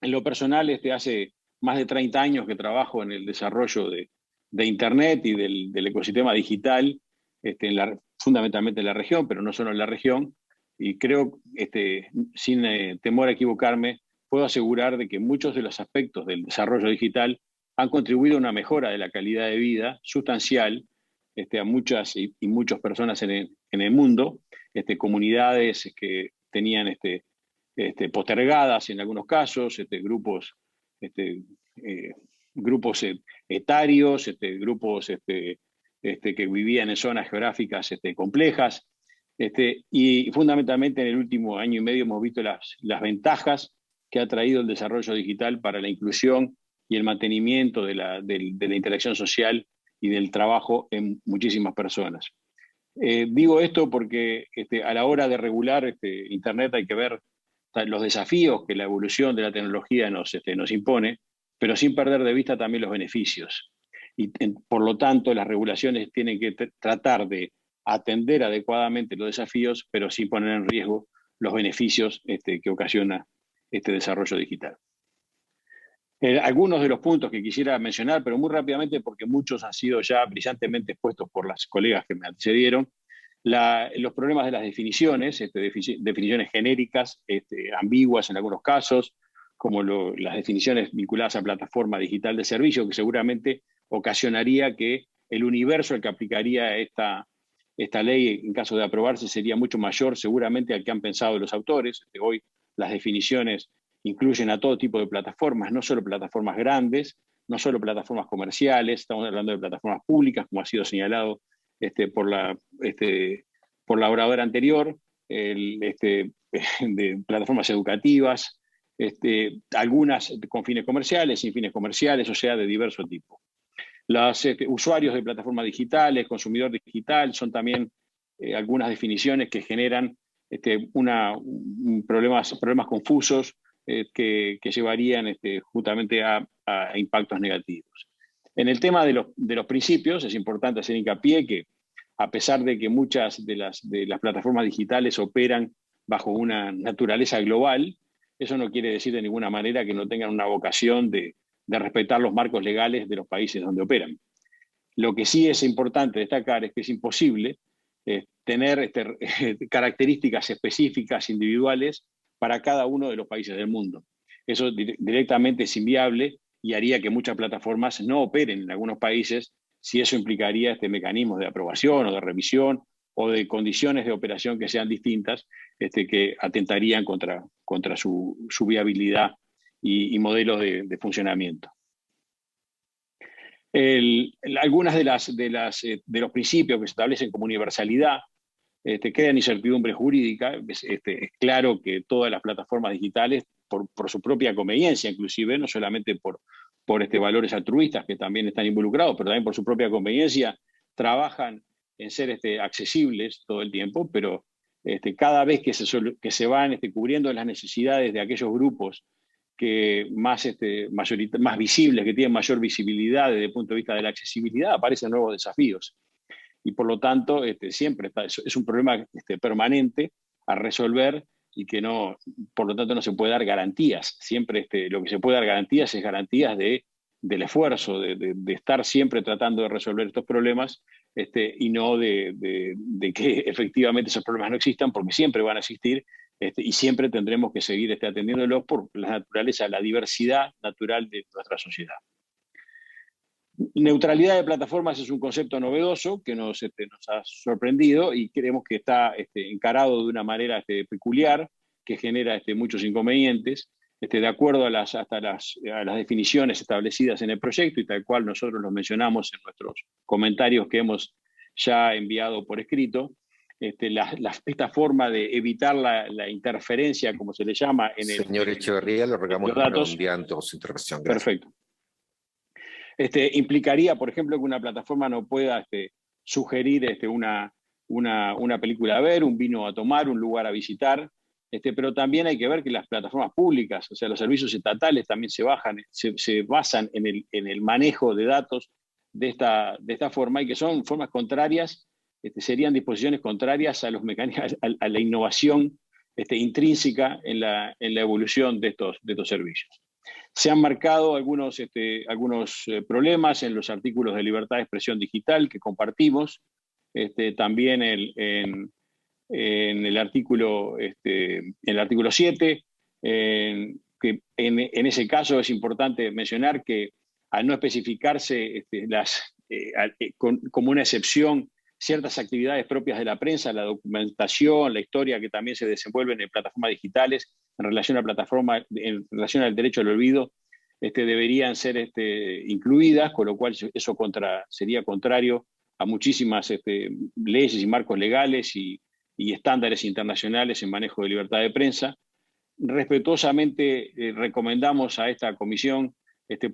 en lo personal hace más de 30 años que trabajo en el desarrollo de Internet y del ecosistema digital, fundamentalmente en la región, pero no solo en la región, y creo, sin temor a equivocarme, puedo asegurar de que muchos de los aspectos del desarrollo digital han contribuido a una mejora de la calidad de vida sustancial a muchas y muchas personas en el mundo, comunidades que tenían postergadas en algunos casos, grupos etarios, grupos que vivían en zonas geográficas complejas, y fundamentalmente en el último año y medio hemos visto las ventajas que ha traído el desarrollo digital para la inclusión y el mantenimiento de la interacción social y del trabajo en muchísimas personas. Digo esto porque a la hora de regular Internet hay que ver los desafíos que la evolución de la tecnología nos impone, pero sin perder de vista también los beneficios. Y por lo tanto, las regulaciones tienen que tratar de atender adecuadamente los desafíos, pero sin poner en riesgo los beneficios que ocasiona este desarrollo digital. Algunos de los puntos que quisiera mencionar, pero muy rápidamente porque muchos han sido ya brillantemente expuestos por las colegas que me antecedieron, los problemas de las definiciones, definiciones genéricas, ambiguas en algunos casos, como las definiciones vinculadas a plataforma digital de servicio, que seguramente ocasionaría que el universo al que aplicaría esta ley, en caso de aprobarse, sería mucho mayor seguramente al que han pensado los autores. Hoy las definiciones incluyen a todo tipo de plataformas, no solo plataformas grandes, no solo plataformas comerciales, estamos hablando de plataformas públicas, como ha sido señalado por la oradora anterior, de plataformas educativas, algunas con fines comerciales, sin fines comerciales, o sea, de diverso tipo. Los usuarios de plataformas digitales, consumidor digital, son también algunas definiciones que generan problemas confusos que llevarían justamente a impactos negativos. En el tema de los principios, es importante hacer hincapié que, a pesar de que muchas de las plataformas digitales operan bajo una naturaleza global, eso no quiere decir de ninguna manera que no tengan una vocación de respetar los marcos legales de los países donde operan. Lo que sí es importante destacar es que es imposible tener características específicas individuales para cada uno de los países del mundo. Eso directamente es inviable y haría que muchas plataformas no operen en algunos países si eso implicaría mecanismos de aprobación o de revisión o de condiciones de operación que sean distintas, que atentarían contra su viabilidad y modelos de funcionamiento. Algunas de los principios que se establecen como universalidad crean incertidumbre jurídica. Es claro que todas las plataformas digitales, por su propia conveniencia inclusive, no solamente por valores altruistas que también están involucrados, pero también por su propia conveniencia, trabajan en ser accesibles todo el tiempo, pero cada vez que se van cubriendo las necesidades de aquellos grupos que más visibles, que tienen mayor visibilidad desde el punto de vista de la accesibilidad, aparecen nuevos desafíos. Y por lo tanto, siempre es un problema permanente a resolver y que por lo tanto no se puede dar garantías. Siempre lo que se puede dar garantías es garantías del esfuerzo, de estar siempre tratando de resolver estos problemas, y no de que efectivamente esos problemas no existan, porque siempre van a existir, y siempre tendremos que seguir atendiéndolos por la naturaleza, la diversidad natural de nuestra sociedad. Neutralidad de plataformas es un concepto novedoso que nos ha sorprendido y creemos que está encarado de una manera peculiar, que genera muchos inconvenientes, de acuerdo a las definiciones establecidas en el proyecto y tal cual nosotros lo mencionamos en nuestros comentarios que hemos ya enviado por escrito. Esta forma de evitar la interferencia, como se le llama en el... Señor Echeverría, le rogamos redondeando su intervención. Gracias. Perfecto. Implicaría, por ejemplo, que una plataforma no pueda sugerir una película a ver, un vino a tomar, un lugar a visitar, pero también hay que ver que las plataformas públicas, o sea, los servicios estatales también se basan en el manejo de datos de esta forma, y que son formas contrarias, serían disposiciones contrarias a los mecanismos, a la innovación intrínseca en la evolución de estos servicios. Se han marcado algunos problemas en los artículos de libertad de expresión digital que compartimos, también en el artículo 7, que en ese caso es importante mencionar que al no especificarse como una excepción ciertas actividades propias de la prensa, la documentación, la historia que también se desenvuelven en plataformas digitales en relación al derecho al olvido, deberían ser incluidas, con lo cual eso sería contrario a muchísimas leyes y marcos legales y estándares internacionales en manejo de libertad de prensa. Respetuosamente recomendamos a esta comisión,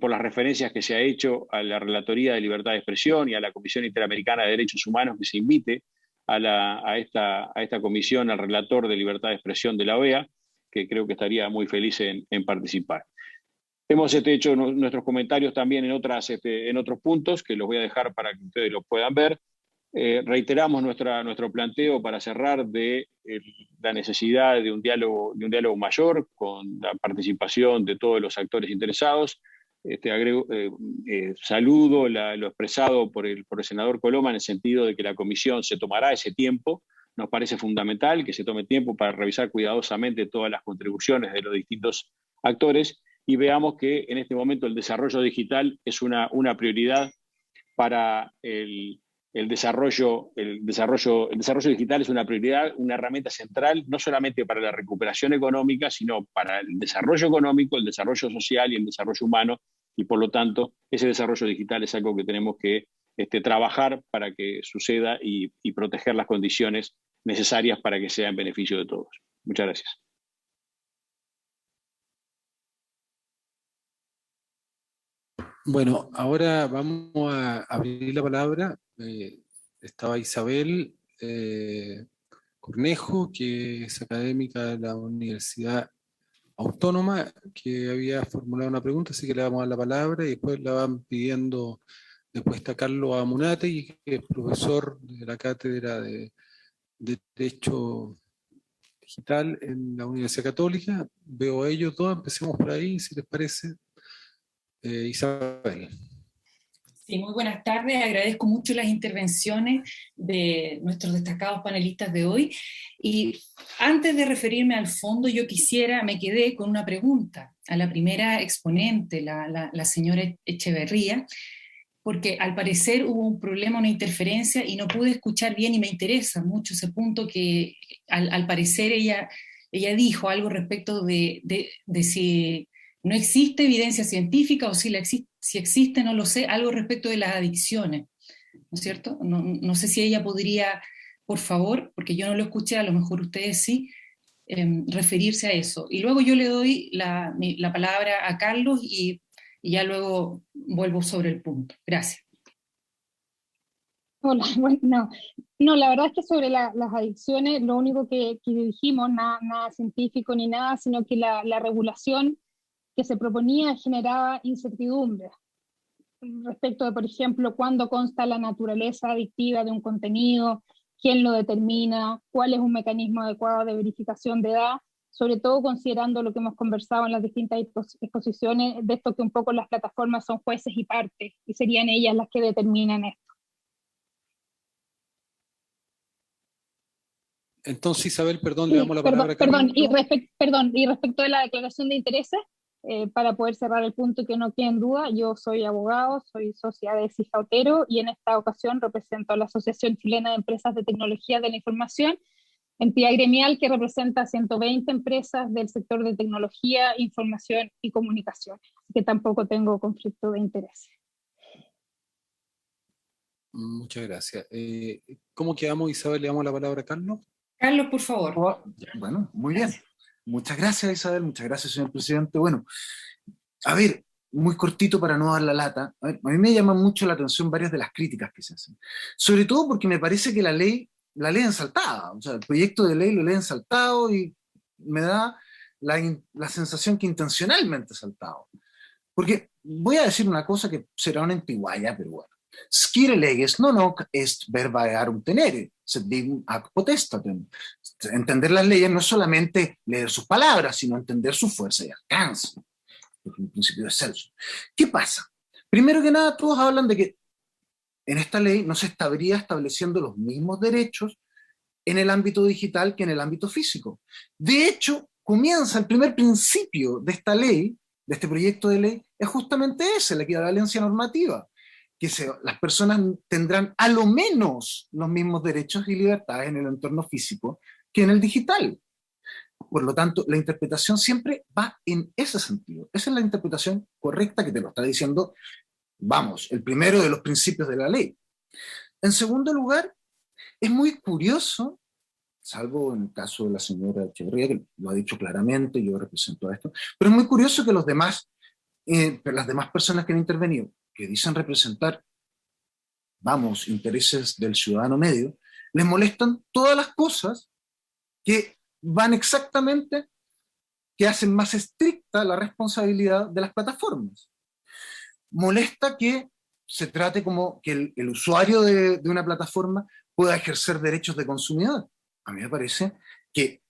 por las referencias que se ha hecho a la Relatoría de Libertad de Expresión y a la Comisión Interamericana de Derechos Humanos, que se invite a esta comisión, al relator de Libertad de Expresión de la OEA, que creo que estaría muy feliz en participar. Hemos hecho nuestros comentarios también en otros puntos, que los voy a dejar para que ustedes los puedan ver. Reiteramos nuestro planteo para cerrar de la necesidad de un diálogo mayor con la participación de todos los actores interesados. Saludo lo expresado por el senador Coloma en el sentido de que la comisión se tomará ese tiempo. Nos parece fundamental que se tome tiempo para revisar cuidadosamente todas las contribuciones de los distintos actores y veamos que en este momento el desarrollo digital es una prioridad para el desarrollo digital. Es una prioridad, una herramienta central, no solamente para la recuperación económica, sino para el desarrollo económico, el desarrollo social y el desarrollo humano, y por lo tanto ese desarrollo digital es algo que tenemos que trabajar para que suceda y proteger las condiciones necesarias para que sea en beneficio de todos. Muchas gracias. Bueno, ahora vamos a abrir la palabra. Estaba Isabel Cornejo, que es académica de la Universidad Autónoma, que había formulado una pregunta, así que le vamos a dar la palabra y después la van pidiendo. Después está Carlos Amunate, que es profesor de la Cátedra de Derecho Digital en la Universidad Católica. Veo a ellos dos, empecemos por ahí, si les parece. Isabel. Sí, muy buenas tardes. Agradezco mucho las intervenciones de nuestros destacados panelistas de hoy. Y antes de referirme al fondo, me quedé con una pregunta a la primera exponente, la señora Echeverría, porque al parecer hubo un problema, una interferencia, y no pude escuchar bien, y me interesa mucho ese punto que al parecer ella dijo algo respecto de si no existe evidencia científica o si existe, no lo sé, algo respecto de las adicciones, ¿no es cierto? No sé si ella podría, por favor, porque yo no lo escuché, a lo mejor ustedes sí, referirse a eso. Y luego yo le doy la palabra a Carlos y ya luego vuelvo sobre el punto. Gracias. Hola, bueno, no, la verdad es que sobre las adicciones, lo único que dijimos, nada científico ni nada, sino que la regulación que se proponía generaba incertidumbre respecto de, por ejemplo, cuándo consta la naturaleza adictiva de un contenido, quién lo determina, cuál es un mecanismo adecuado de verificación de edad, sobre todo considerando lo que hemos conversado en las distintas exposiciones, de esto que un poco las plataformas son jueces y partes, y serían ellas las que determinan esto. Entonces, Isabel, perdón, le damos la palabra a Carlos. Y respecto de la declaración de intereses, para poder cerrar el punto y que no quede en duda, yo soy abogado, soy socia de Cija Otero y en esta ocasión represento a la Asociación Chilena de Empresas de Tecnología de la Información, entidad gremial que representa a 120 empresas del sector de tecnología, información y comunicación, así que tampoco tengo conflicto de intereses. Muchas gracias. ¿Cómo quedamos, Isabel? Le damos la palabra a Carlos. Carlos, por favor. Bueno, muy bien. Muchas gracias, Isabel. Muchas gracias, señor presidente. Bueno, a ver, muy cortito para no dar la lata. A mí me llama mucho la atención varias de las críticas que se hacen. Sobre todo porque me parece que la ley han saltado. O sea, el proyecto de ley lo leen saltado y me da la sensación que intencionalmente he saltado. Porque voy a decir una cosa que será una antiguaya, pero bueno. Skire leges non hoc est verba earum tenere, sed digum ac potestatem. Entender las leyes no es solamente leer sus palabras, sino entender su fuerza y alcance. Es un principio de Celso. ¿Qué pasa? Primero que nada, todos hablan de que en esta ley no se estaría estableciendo los mismos derechos en el ámbito digital que en el ámbito físico. De hecho, comienza el primer principio de esta ley, de este proyecto de ley, es justamente ese, la equivalencia normativa, que las personas tendrán a lo menos los mismos derechos y libertades en el entorno físico que en el digital. Por lo tanto, la interpretación siempre va en ese sentido. Esa es la interpretación correcta que te lo está diciendo, vamos, el primero de los principios de la ley. En segundo lugar, es muy curioso, salvo en el caso de la señora Echeverría, que lo ha dicho claramente, yo represento a esto, pero es muy curioso que las demás personas que han intervenido, que dicen representar, vamos, intereses del ciudadano medio, les molestan todas las cosas que van exactamente, que hacen más estricta la responsabilidad de las plataformas. Molesta que se trate como que el usuario de una plataforma pueda ejercer derechos de consumidor. A mí me parece que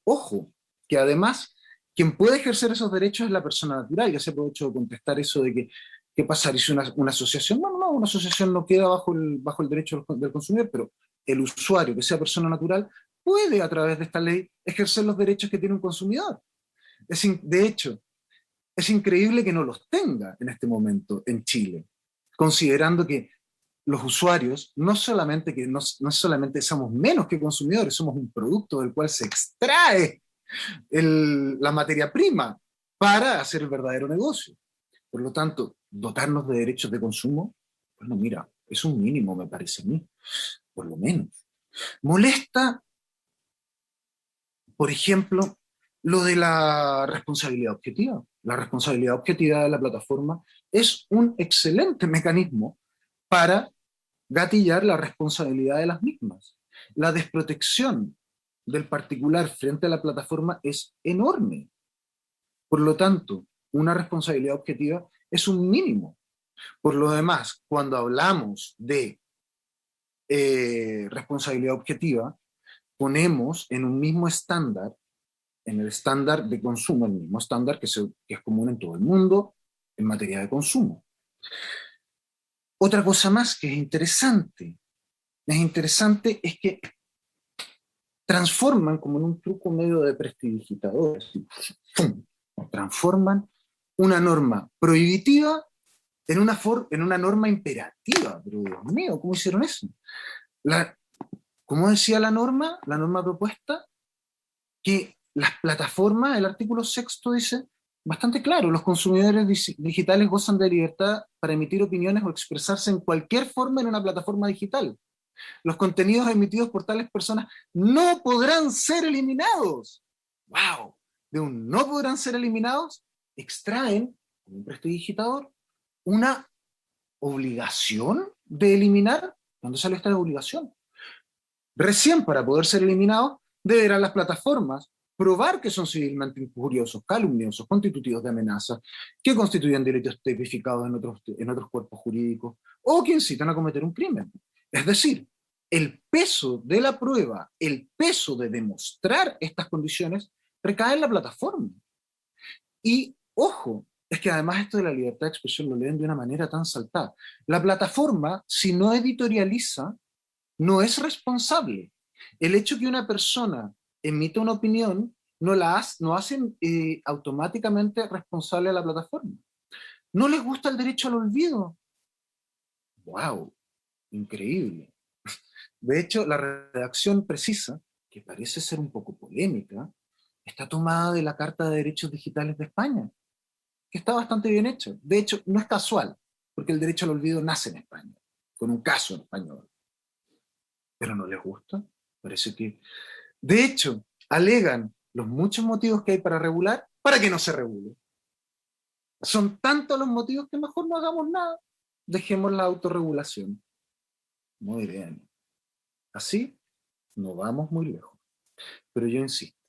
ojo, que además quien puede ejercer esos derechos es la persona natural. Ya se aprovechó de contestar eso de que ¿qué pasaría si una asociación? No, una asociación no queda bajo el derecho del consumidor, pero el usuario, que sea persona natural, puede a través de esta ley ejercer los derechos que tiene un consumidor. De hecho, es increíble que no los tenga en este momento en Chile, considerando que los usuarios no solamente somos menos que consumidores, somos un producto del cual se extrae la materia prima para hacer el verdadero negocio. Por lo tanto, dotarnos de derechos de consumo, bueno, mira, es un mínimo, me parece a mí, por lo menos. Molesta, por ejemplo, lo de la responsabilidad objetiva. La responsabilidad objetiva de la plataforma es un excelente mecanismo para gatillar la responsabilidad de las mismas. La desprotección del particular frente a la plataforma es enorme. Por lo tanto, una responsabilidad objetiva es un mínimo. Por lo demás, cuando hablamos de responsabilidad objetiva, ponemos en un mismo estándar, en el estándar de consumo, el mismo estándar que es común en todo el mundo en materia de consumo. Otra cosa más que es interesante es que transforman, como en un truco medio de prestidigitador, transforman una norma prohibitiva en una norma imperativa. Pero Dios mío, ¿cómo hicieron eso? ¿Cómo decía la norma propuesta? Que las plataformas, el artículo 6 dice bastante claro, los consumidores digitales gozan de libertad para emitir opiniones o expresarse en cualquier forma en una plataforma digital. Los contenidos emitidos por tales personas no podrán ser eliminados. ¡Wow! De un no podrán ser eliminados, extraen, como un prestidigitador, una obligación de eliminar. ¿Dónde sale esta obligación? Recién para poder ser eliminados, deberán las plataformas probar que son civilmente injuriosos, calumniosos, constitutivos de amenaza, que constituyen delitos tipificados en otros cuerpos jurídicos, o que incitan a cometer un crimen. Es decir, el peso de la prueba, el peso de demostrar estas condiciones, recae en la plataforma. Y, ojo, es que además esto de la libertad de expresión lo leen de una manera tan saltada. La plataforma, si no editorializa, no es responsable. El hecho que una persona emita una opinión no hace automáticamente responsable a la plataforma. ¿No les gusta el derecho al olvido? ¡Wow! Increíble. De hecho, la redacción precisa, que parece ser un poco polémica, está tomada de la Carta de Derechos Digitales de España, que está bastante bien hecha. De hecho, no es casual, porque el derecho al olvido nace en España, con un caso en español. Pero no les gusta. Parece que... De hecho, alegan los muchos motivos que hay para regular para que no se regule. Son tantos los motivos que mejor no hagamos nada. Dejemos la autorregulación. Muy bien. Así no vamos muy lejos. Pero yo insisto,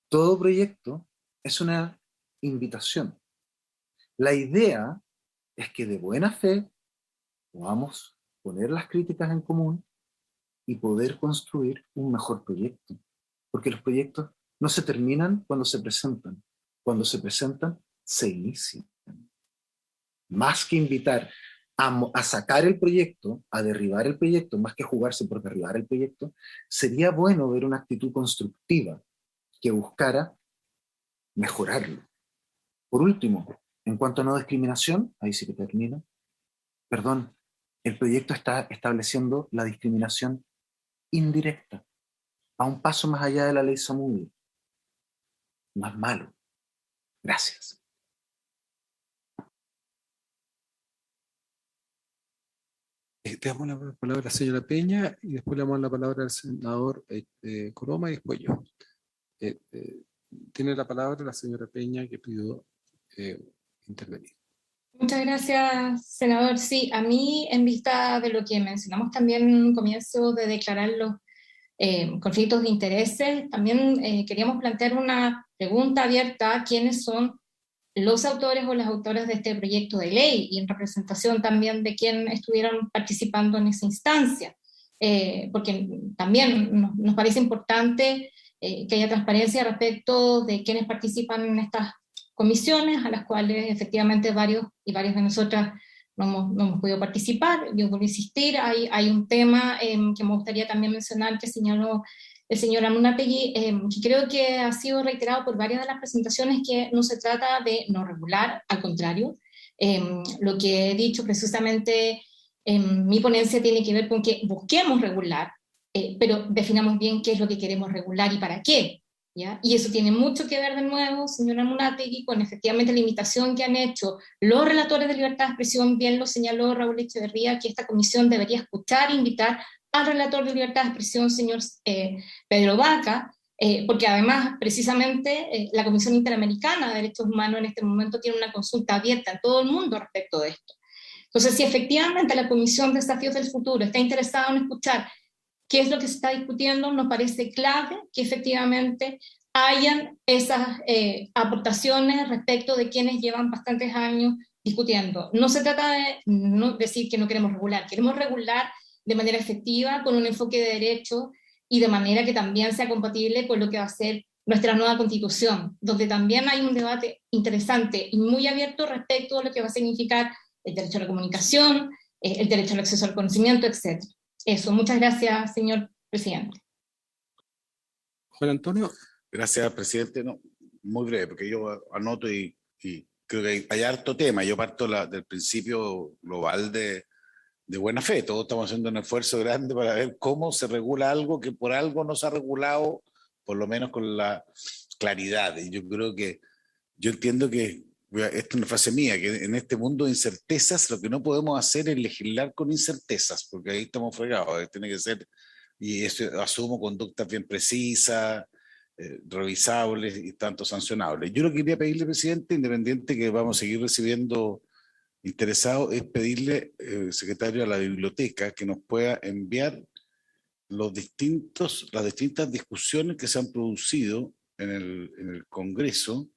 Todo proyecto es una invitación. La idea es que de buena fe podamos poner las críticas en común y poder construir un mejor proyecto. Porque los proyectos no se terminan cuando se presentan. Cuando se presentan, se inician. Más que invitar a sacar el proyecto, a derribar el proyecto, más que jugarse por derribar el proyecto, sería bueno ver una actitud constructiva que buscara mejorarlo. Por último, en cuanto a no discriminación, ahí sí que termino, perdón, el proyecto está estableciendo la discriminación indirecta, a un paso más allá de la ley Samudi. No es malo. Gracias. Le damos la palabra a la señora Peña y después le damos la palabra al senador Coloma y después yo. Tiene la palabra la señora Peña que pidió intervenir. Muchas gracias, senador. Sí, a mí, en vista de lo que mencionamos también en un comienzo de declarar los conflictos de intereses, también queríamos plantear una pregunta abierta a quiénes son los autores o las autoras de este proyecto de ley y en representación también de quién estuvieron participando en esa instancia, porque también nos parece importante que haya transparencia respecto de quienes participan en estas comisiones, a las cuales efectivamente varios y varias de nosotras no hemos podido participar. Yo vuelvo a insistir, hay un tema que me gustaría también mencionar que señaló el señor Amunátegui, que creo que ha sido reiterado por varias de las presentaciones, que no se trata de no regular, al contrario. Lo que he dicho precisamente en mi ponencia tiene que ver con que busquemos regular, pero definamos bien qué es lo que queremos regular y para qué. ¿Ya? Y eso tiene mucho que ver de nuevo, señora Amunátegui, con efectivamente la invitación que han hecho los relatores de libertad de expresión. Bien lo señaló Raúl Echeverría, que esta comisión debería escuchar e invitar al relator de libertad de expresión, señor Pedro Vaca, porque además, precisamente, la Comisión Interamericana de Derechos Humanos en este momento tiene una consulta abierta a todo el mundo respecto de esto. Entonces, si efectivamente la Comisión de Desafíos del Futuro está interesada en escuchar qué es lo que se está discutiendo, nos parece clave que efectivamente hayan esas aportaciones respecto de quienes llevan bastantes años discutiendo. No se trata de no decir que no queremos regular de manera efectiva, con un enfoque de derecho y de manera que también sea compatible con lo que va a ser nuestra nueva constitución, donde también hay un debate interesante y muy abierto respecto a lo que va a significar el derecho a la comunicación, el derecho al acceso al conocimiento, etc. Eso, muchas gracias, señor presidente. Juan Antonio. Gracias, presidente. No, muy breve, porque yo anoto y creo que hay harto tema. Yo parto del principio global de buena fe. Todos estamos haciendo un esfuerzo grande para ver cómo se regula algo que por algo no se ha regulado, por lo menos con la claridad. Y yo creo que, yo entiendo que, esta es una frase mía, que en este mundo de incertezas lo que no podemos hacer es legislar con incertezas, porque ahí estamos fregados. Tiene que ser, y eso asumo, conductas bien precisas, revisables y tanto sancionables. Yo lo que quería pedirle, presidente, independiente que vamos a seguir recibiendo interesado, es pedirle, secretario, a la biblioteca que nos pueda enviar las distintas discusiones que se han producido en el Congreso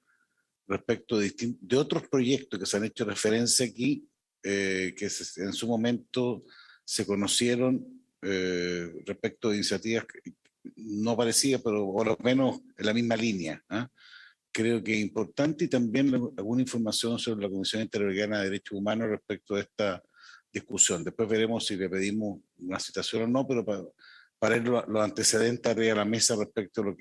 respecto de otros proyectos que se han hecho referencia aquí, que en su momento se conocieron respecto de iniciativas no parecidas, pero por lo menos en la misma línea. Creo que es importante, y también alguna información sobre la Comisión Interamericana de Derechos Humanos respecto a esta discusión. Después veremos si le pedimos una citación o no, pero para ir los antecedentes arriba de la mesa respecto a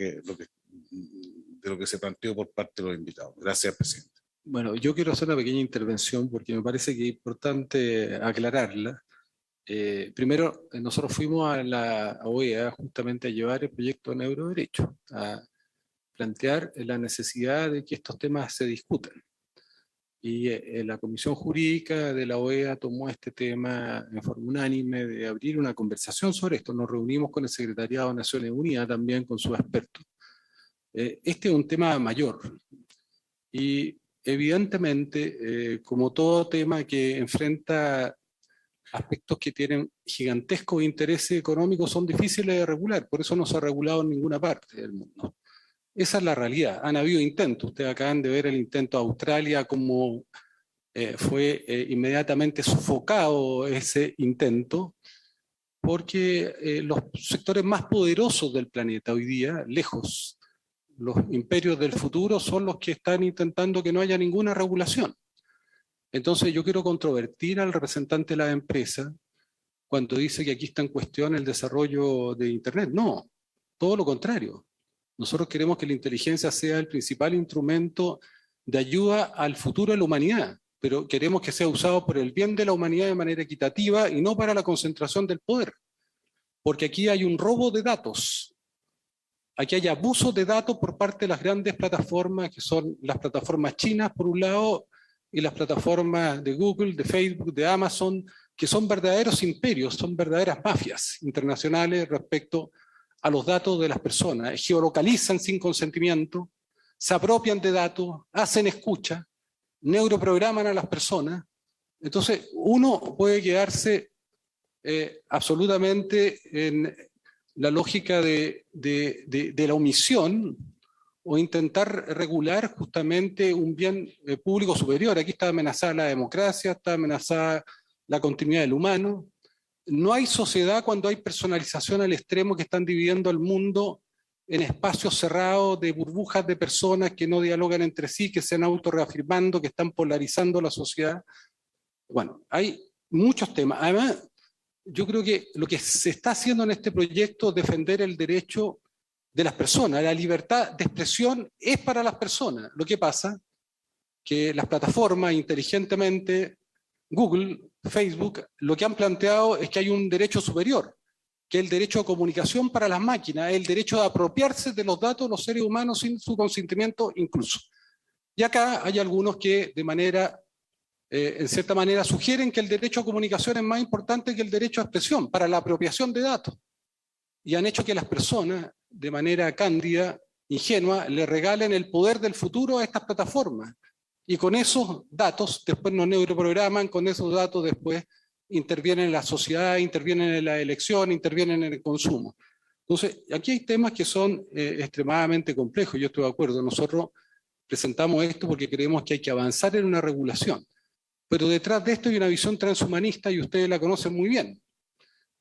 de lo que se planteó por parte de los invitados. Gracias, presidente. Bueno, yo quiero hacer una pequeña intervención porque me parece que es importante aclararla. Primero, nosotros fuimos a la OEA justamente a llevar el proyecto de neuroderecho, a plantear la necesidad de que estos temas se discutan. Y la Comisión Jurídica de la OEA tomó este tema en forma unánime de abrir una conversación sobre esto. Nos reunimos con el Secretariado de Naciones Unidas también, con sus expertos. Este es un tema mayor y evidentemente, como todo tema que enfrenta aspectos que tienen gigantescos intereses económicos, son difíciles de regular, por eso no se ha regulado en ninguna parte del mundo. Esa es la realidad. Han habido intentos. Ustedes acaban de ver el intento de Australia, como fue inmediatamente sofocado ese intento, porque los sectores más poderosos del planeta hoy día, lejos, los imperios del futuro, son los que están intentando que no haya ninguna regulación. Entonces yo quiero controvertir al representante de la empresa cuando dice que aquí está en cuestión el desarrollo de Internet. No, todo lo contrario. Nosotros queremos que la inteligencia sea el principal instrumento de ayuda al futuro de la humanidad, pero queremos que sea usado por el bien de la humanidad de manera equitativa y no para la concentración del poder. Porque aquí hay un robo de datos. Aquí hay abuso de datos por parte de las grandes plataformas, que son las plataformas chinas, por un lado, y las plataformas de Google, de Facebook, de Amazon, que son verdaderos imperios, son verdaderas mafias internacionales respecto a los datos de las personas. Geolocalizan sin consentimiento, se apropian de datos, hacen escucha, neuroprograman a las personas. Entonces, uno puede quedarse absolutamente en la lógica de la omisión o intentar regular justamente un bien público superior. Aquí está amenazada la democracia, está amenazada la continuidad del humano. No hay sociedad cuando hay personalización al extremo que están dividiendo al mundo en espacios cerrados de burbujas de personas que no dialogan entre sí, que se han autorreafirmando, que están polarizando la sociedad. Bueno, hay muchos temas. Además, yo creo que lo que se está haciendo en este proyecto es defender el derecho de las personas. La libertad de expresión es para las personas. Lo que pasa que las plataformas inteligentemente, Google, Facebook, lo que han planteado es que hay un derecho superior, que es el derecho a comunicación para las máquinas, el derecho de apropiarse de los datos de los seres humanos sin su consentimiento incluso. Y acá hay algunos que de manera, en cierta manera, sugieren que el derecho a comunicación es más importante que el derecho a expresión para la apropiación de datos. Y han hecho que las personas, de manera cándida, ingenua, le regalen el poder del futuro a estas plataformas. Y con esos datos después nos neuroprograman, con esos datos después intervienen en la sociedad, intervienen en la elección, intervienen en el consumo. Entonces, aquí hay temas que son extremadamente complejos, yo estoy de acuerdo. Nosotros presentamos esto porque creemos que hay que avanzar en una regulación. Pero detrás de esto hay una visión transhumanista y ustedes la conocen muy bien,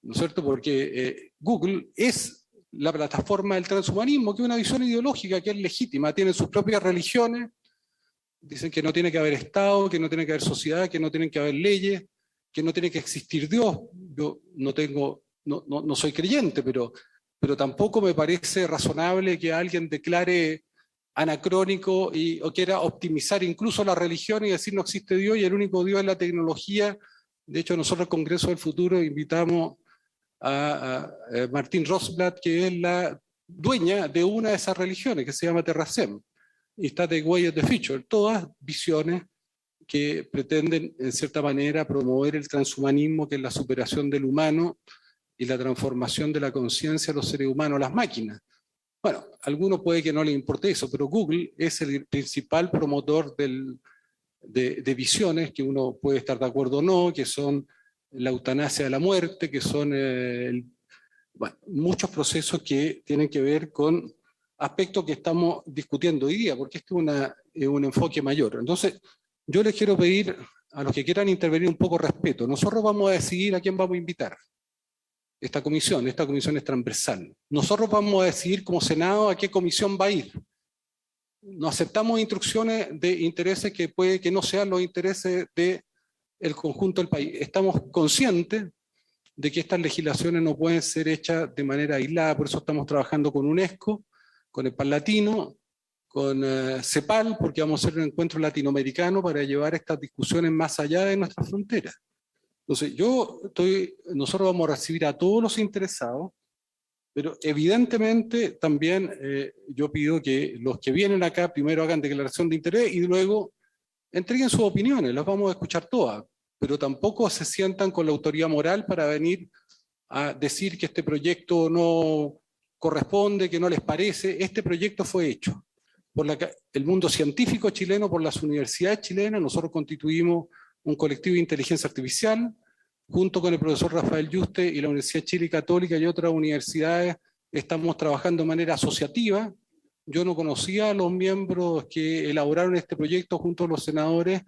¿no es cierto? Porque Google es la plataforma del transhumanismo, que es una visión ideológica que es legítima, tiene sus propias religiones, dicen que no tiene que haber Estado, que no tiene que haber sociedad, que no tienen que haber leyes, que no tiene que existir Dios. Yo no soy creyente, pero tampoco me parece razonable que alguien declare anacrónico o quiera optimizar incluso la religión y decir no existe Dios y el único Dios es la tecnología. De hecho, nosotros el Congreso del Futuro invitamos a Martín Rosblatt, que es la dueña de una de esas religiones, que se llama Terracem, y está The Way of the Future, todas visiones que pretenden, en cierta manera, promover el transhumanismo, que es la superación del humano y la transformación de la conciencia de los seres humanos a las máquinas. Bueno, a algunos puede que no les importe eso, pero Google es el principal promotor de visiones que uno puede estar de acuerdo o no, que son la eutanasia de la muerte, que son muchos procesos que tienen que ver con aspectos que estamos discutiendo hoy día, porque esto es un enfoque mayor. Entonces, yo les quiero pedir a los que quieran intervenir un poco respeto. Nosotros vamos a decidir a quién vamos a invitar. Esta comisión es transversal. Nosotros vamos a decidir como Senado a qué comisión va a ir. No aceptamos instrucciones de intereses que puede que no sean los intereses del conjunto del país. Estamos conscientes de que estas legislaciones no pueden ser hechas de manera aislada, por eso estamos trabajando con UNESCO, con el PAN Latino, con CEPAL, porque vamos a hacer un encuentro latinoamericano para llevar estas discusiones más allá de nuestras fronteras. Entonces, nosotros vamos a recibir a todos los interesados, pero evidentemente también yo pido que los que vienen acá primero hagan declaración de interés y luego entreguen sus opiniones, las vamos a escuchar todas, pero tampoco se sientan con la autoridad moral para venir a decir que este proyecto no corresponde, que no les parece. Este proyecto fue hecho por el mundo científico chileno, por las universidades chilenas. Nosotros constituimos un colectivo de inteligencia artificial, junto con el profesor Rafael Yuste y la Universidad de Chile Católica y otras universidades, estamos trabajando de manera asociativa. Yo no conocía a los miembros que elaboraron este proyecto junto a los senadores,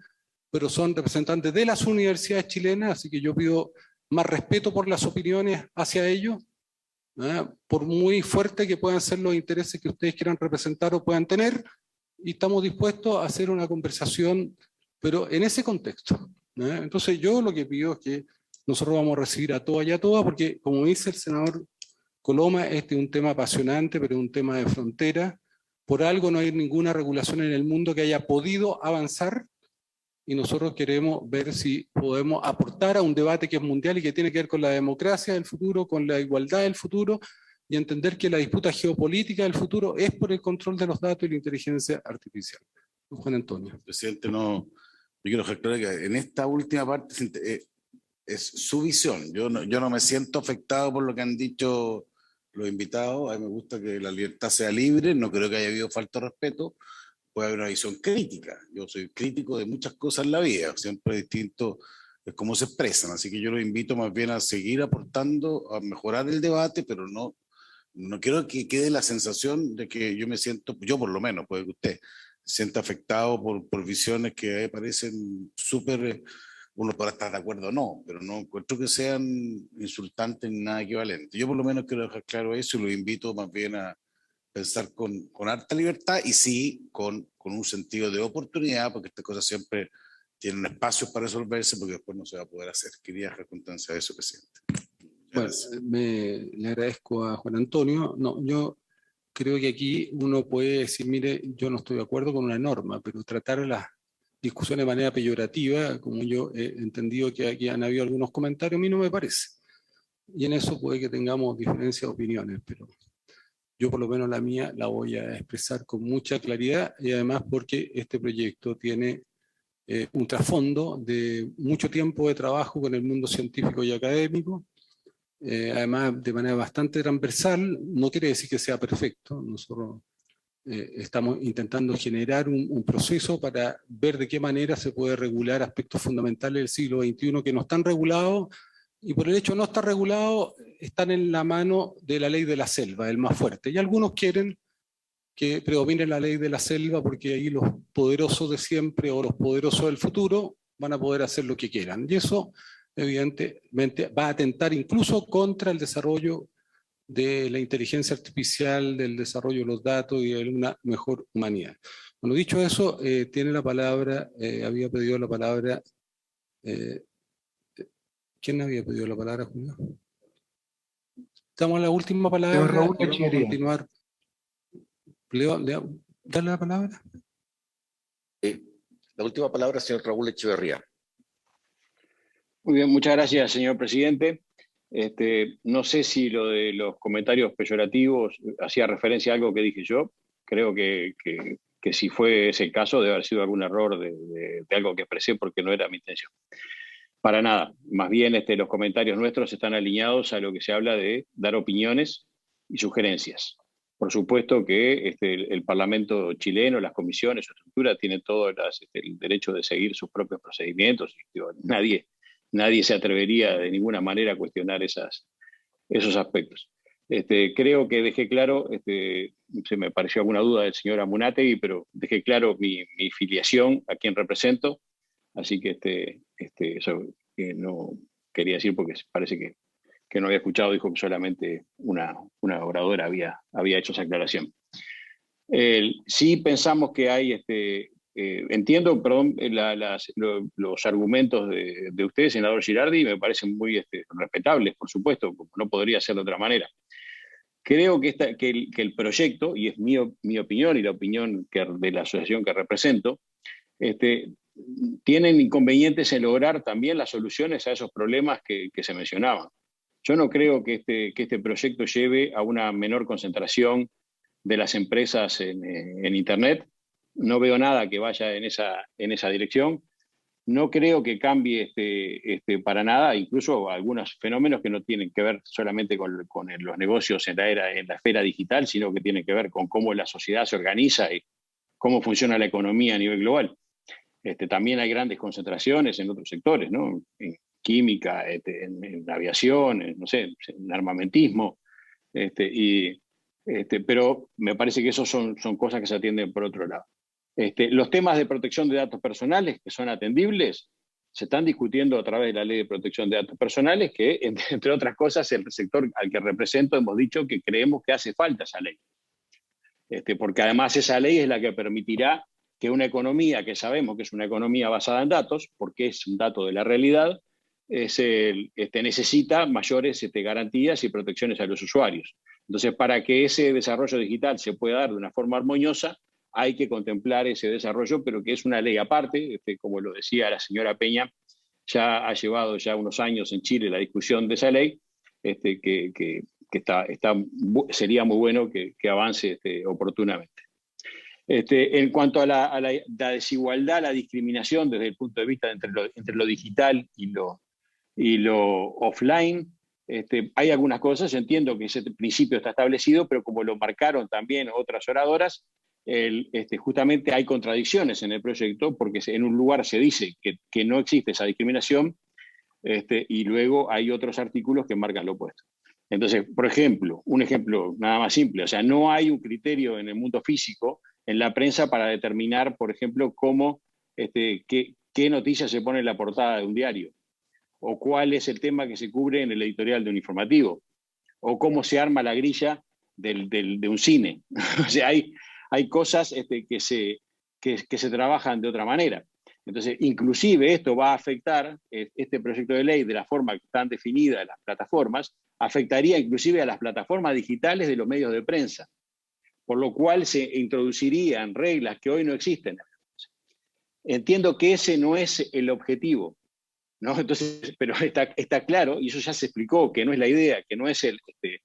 pero son representantes de las universidades chilenas, así que yo pido más respeto por las opiniones hacia ellos, por muy fuerte que puedan ser los intereses que ustedes quieran representar o puedan tener, y estamos dispuestos a hacer una conversación, pero en ese contexto. Entonces yo lo que pido es que nosotros vamos a recibir a todas y a todas, porque como dice el senador Coloma, este es un tema apasionante, pero es un tema de frontera. Por algo no hay ninguna regulación en el mundo que haya podido avanzar, y nosotros queremos ver si podemos aportar a un debate que es mundial y que tiene que ver con la democracia del futuro, con la igualdad del futuro, y entender que la disputa geopolítica del futuro es por el control de los datos y la inteligencia artificial. Juan Antonio. Presidente, no, yo quiero aclarar que en esta última parte es su visión. Yo no me siento afectado por lo que han dicho los invitados. A mí me gusta que la libertad sea libre, no creo que haya habido falta de respeto. Puede haber una visión crítica. Yo soy crítico de muchas cosas en la vida, siempre distinto es cómo se expresan. Así que yo los invito más bien a seguir aportando, a mejorar el debate, pero no quiero que quede la sensación de que yo me siento, yo por lo menos, puede que usted se sienta afectado por visiones que parecen súper, uno podrá estar de acuerdo o no, pero no encuentro que sean insultantes ni nada equivalente. Yo por lo menos quiero dejar claro eso y los invito más bien a pensar con harta libertad y sí con un sentido de oportunidad, porque estas cosas siempre tienen espacios para resolverse, porque después no se va a poder hacer. Quería dejar constancia de eso, presidente. Bueno, le agradezco a Juan Antonio. No, yo creo que aquí uno puede decir, mire, yo no estoy de acuerdo con una norma, pero tratar las discusiones de manera peyorativa, como yo he entendido que aquí han habido algunos comentarios, a mí no me parece. Y en eso puede que tengamos diferencias de opiniones, pero yo por lo menos la mía la voy a expresar con mucha claridad, y además porque este proyecto tiene un trasfondo de mucho tiempo de trabajo con el mundo científico y académico, además de manera bastante transversal. No quiere decir que sea perfecto. Nosotros estamos intentando generar un proceso para ver de qué manera se puede regular aspectos fundamentales del siglo XXI que no están regulados, y por el hecho de no estar regulados están en la mano de la ley de la selva, el más fuerte. Y algunos quieren que predomine la ley de la selva porque ahí los poderosos de siempre o los poderosos del futuro van a poder hacer lo que quieran. Y eso evidentemente va a atentar incluso contra el desarrollo de la inteligencia artificial, del desarrollo de los datos y de una mejor humanidad. Bueno, dicho eso, tiene la palabra, había pedido la palabra, ¿quién había pedido la palabra, Julio? Estamos en la última palabra, Raúl vamos a continuar. Leo, dale la palabra. La última palabra, señor Raúl Echeverría. Muy bien, muchas gracias, señor presidente. No sé si lo de los comentarios peyorativos hacía referencia a algo que dije yo. Creo que si fue ese el caso, debe haber sido algún error de algo que expresé, porque no era mi intención. Para nada. Más bien los comentarios nuestros están alineados a lo que se habla de dar opiniones y sugerencias. Por supuesto que el Parlamento chileno, las comisiones, su estructura, tiene todo el derecho de seguir sus propios procedimientos. Nadie se atrevería de ninguna manera a cuestionar esos aspectos. Creo que dejé claro, se me pareció alguna duda del señor Amunátegui, pero dejé claro mi filiación, a quien represento, así que eso no quería decir porque parece que no había escuchado, dijo que solamente una oradora había hecho esa aclaración. Sí pensamos que hay, entiendo, perdón, los argumentos de usted, senador Girardi, me parecen muy respetables, por supuesto, como no podría ser de otra manera. Creo que el proyecto, y es mi opinión y la opinión de la asociación que represento, tienen inconvenientes en lograr también las soluciones a esos problemas que se mencionaban. Yo no creo que este proyecto lleve a una menor concentración de las empresas en Internet. No veo nada que vaya en esa dirección. No creo que cambie para nada, incluso algunos fenómenos que no tienen que ver solamente con los negocios en la esfera digital, sino que tienen que ver con cómo la sociedad se organiza y cómo funciona la economía a nivel global. También hay grandes concentraciones en otros sectores, ¿no? En química, en aviación, no sé, en armamentismo, y Pero me parece que esos son cosas que se atienden por otro lado. Los temas de protección de datos personales que son atendibles se están discutiendo a través de la Ley de Protección de Datos Personales, que, entre otras cosas, el sector al que represento hemos dicho que creemos que hace falta esa ley. Porque además esa ley es la que permitirá que una economía, que sabemos que es una economía basada en datos, porque es un dato de la realidad, necesita mayores garantías y protecciones a los usuarios. Entonces, para que ese desarrollo digital se pueda dar de una forma armoniosa, hay que contemplar ese desarrollo, pero que es una ley aparte, como lo decía la señora Peña, ya ha llevado ya unos años en Chile la discusión de esa ley, que sería muy bueno que avance oportunamente. En cuanto a la desigualdad, la discriminación desde el punto de vista entre lo digital y lo offline, hay algunas cosas, entiendo que ese principio está establecido, pero como lo marcaron también otras oradoras, justamente hay contradicciones en el proyecto, porque en un lugar se dice que no existe esa discriminación, y luego hay otros artículos que marcan lo opuesto. Entonces, por ejemplo, un ejemplo nada más simple, o sea, no hay un criterio en el mundo físico, en la prensa, para determinar, por ejemplo, qué noticias se pone en la portada de un diario, o cuál es el tema que se cubre en el editorial de un informativo, o cómo se arma la grilla de un cine. O sea, hay cosas que se trabajan de otra manera. Entonces, inclusive esto va a afectar, este proyecto de ley, de la forma que están definidas las plataformas, afectaría inclusive a las plataformas digitales de los medios de prensa, por lo cual se introducirían reglas que hoy no existen. Entiendo que ese no es el objetivo, ¿no? Entonces, pero está claro, y eso ya se explicó, que no es la idea, que no es el objetivo.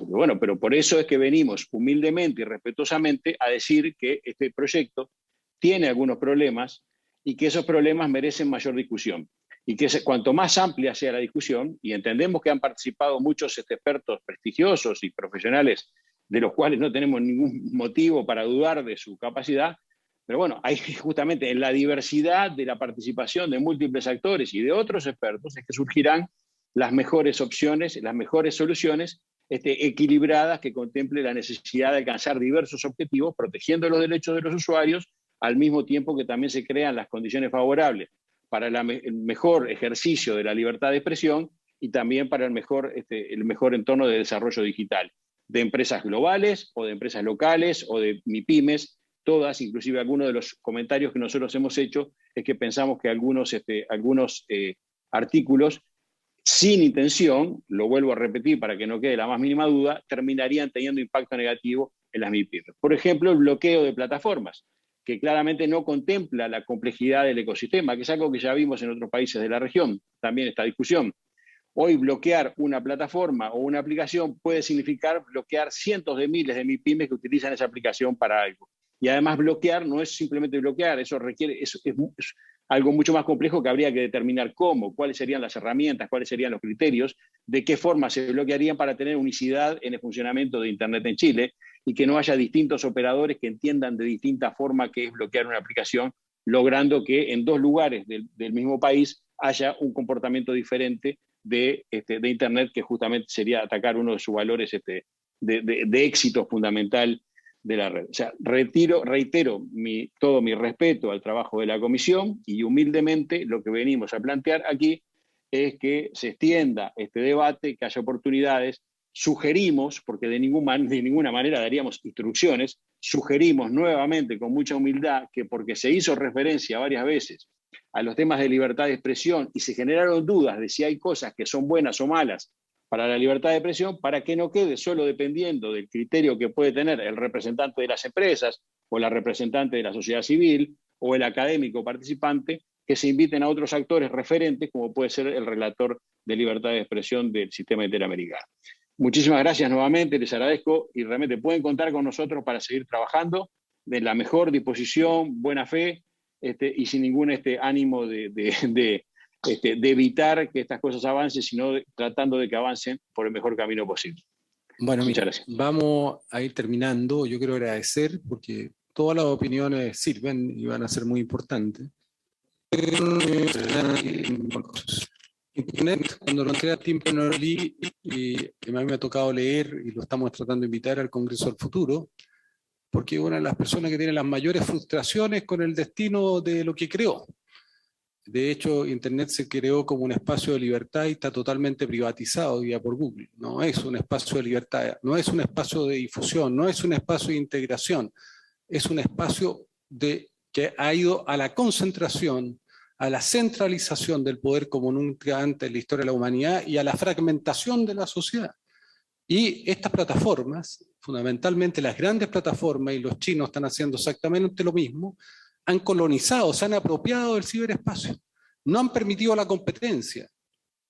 Bueno, pero por eso es que venimos humildemente y respetuosamente a decir que este proyecto tiene algunos problemas y que esos problemas merecen mayor discusión. Y que cuanto más amplia sea la discusión, y entendemos que han participado muchos expertos prestigiosos y profesionales, de los cuales no tenemos ningún motivo para dudar de su capacidad, pero bueno, hay justamente en la diversidad de la participación de múltiples actores y de otros expertos es que surgirán las mejores opciones, las mejores soluciones equilibradas que contemplen la necesidad de alcanzar diversos objetivos, protegiendo los derechos de los usuarios, al mismo tiempo que también se crean las condiciones favorables para el mejor ejercicio de la libertad de expresión y también para el mejor entorno de desarrollo digital, de empresas globales o de empresas locales o de MIPYMES, todas, inclusive algunos de los comentarios que nosotros hemos hecho es que pensamos que algunos artículos sin intención, lo vuelvo a repetir para que no quede la más mínima duda, terminarían teniendo impacto negativo en las MIPYMES. Por ejemplo, el bloqueo de plataformas, que claramente no contempla la complejidad del ecosistema, que es algo que ya vimos en otros países de la región, también esta discusión. Hoy bloquear una plataforma o una aplicación puede significar bloquear cientos de miles de MIPYMES que utilizan esa aplicación para algo. Y además bloquear no es simplemente bloquear, eso requiere, es algo mucho más complejo que habría que determinar cómo, cuáles serían las herramientas, cuáles serían los criterios, de qué forma se bloquearían para tener unicidad en el funcionamiento de Internet en Chile y que no haya distintos operadores que entiendan de distinta forma qué es bloquear una aplicación, logrando que en dos lugares del mismo país haya un comportamiento diferente de Internet, que justamente sería atacar uno de sus valores de éxito fundamental de la red. O sea, reitero todo mi respeto al trabajo de la comisión y humildemente lo que venimos a plantear aquí es que se extienda este debate, que haya oportunidades. Sugerimos, porque de ninguna manera daríamos instrucciones, sugerimos nuevamente con mucha humildad que porque se hizo referencia varias veces a los temas de libertad de expresión y se generaron dudas de si hay cosas que son buenas o malas para la libertad de expresión, para que no quede solo dependiendo del criterio que puede tener el representante de las empresas o la representante de la sociedad civil o el académico participante, que se inviten a otros actores referentes, como puede ser el relator de libertad de expresión del sistema interamericano. Muchísimas gracias nuevamente, les agradezco y realmente pueden contar con nosotros para seguir trabajando de la mejor disposición, buena fe y sin ningún ánimo de evitar que estas cosas avancen, sino tratando de que avancen por el mejor camino posible. Bueno, mira, vamos a ir terminando. Yo quiero agradecer porque todas las opiniones sirven y van a ser muy importantes. Internet, cuando lo entrega Tim Berners-Lee, y a mí me ha tocado leer, y lo estamos tratando de invitar al Congreso del Futuro, porque es una de las personas que tiene las mayores frustraciones con el destino de lo que creó. De hecho, Internet se creó como un espacio de libertad y está totalmente privatizado ya por Google. No es un espacio de libertad, no es un espacio de difusión, no es un espacio de integración, es un espacio que ha ido a la concentración, a la centralización del poder como nunca antes en la historia de la humanidad y a la fragmentación de la sociedad. Y estas plataformas, fundamentalmente las grandes plataformas, y los chinos están haciendo exactamente lo mismo, han colonizado, se han apropiado del ciberespacio, no han permitido la competencia,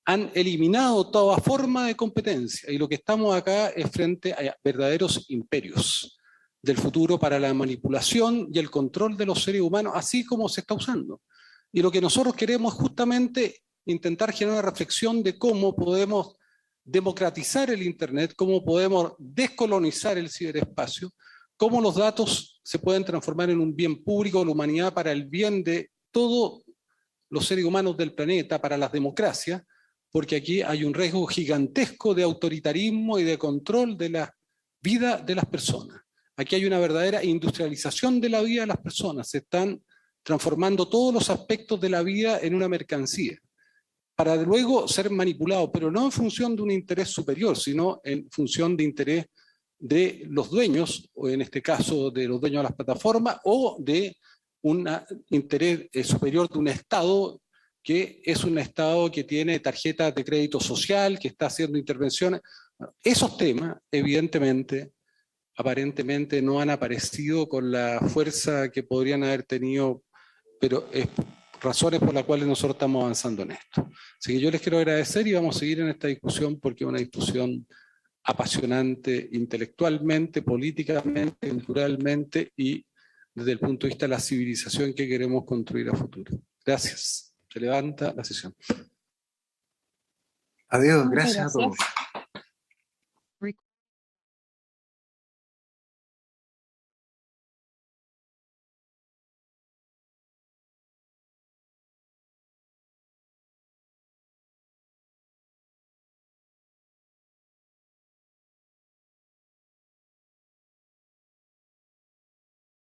han eliminado toda forma de competencia, y lo que estamos acá es frente a verdaderos imperios del futuro para la manipulación y el control de los seres humanos, así como se está usando. Y lo que nosotros queremos es justamente intentar generar una reflexión de cómo podemos democratizar el Internet, cómo podemos descolonizar el ciberespacio, cómo los datos se pueden transformar en un bien público de la humanidad para el bien de todos los seres humanos del planeta, para las democracias, porque aquí hay un riesgo gigantesco de autoritarismo y de control de la vida de las personas. Aquí hay una verdadera industrialización de la vida de las personas, se están transformando todos los aspectos de la vida en una mercancía, para luego ser manipulado, pero no en función de un interés superior, sino en función de interés de los dueños, o en este caso de los dueños de las plataformas, o de un interés superior de un Estado, que es un Estado que tiene tarjetas de crédito social, que está haciendo intervenciones. Bueno, esos temas, evidentemente, aparentemente no han aparecido con la fuerza que podrían haber tenido, pero es razones por las cuales nosotros estamos avanzando en esto. Así que yo les quiero agradecer y vamos a seguir en esta discusión porque es una discusión apasionante intelectualmente, políticamente, culturalmente y desde el punto de vista de la civilización que queremos construir a futuro. Gracias. Se levanta la sesión. Adiós, gracias a todos.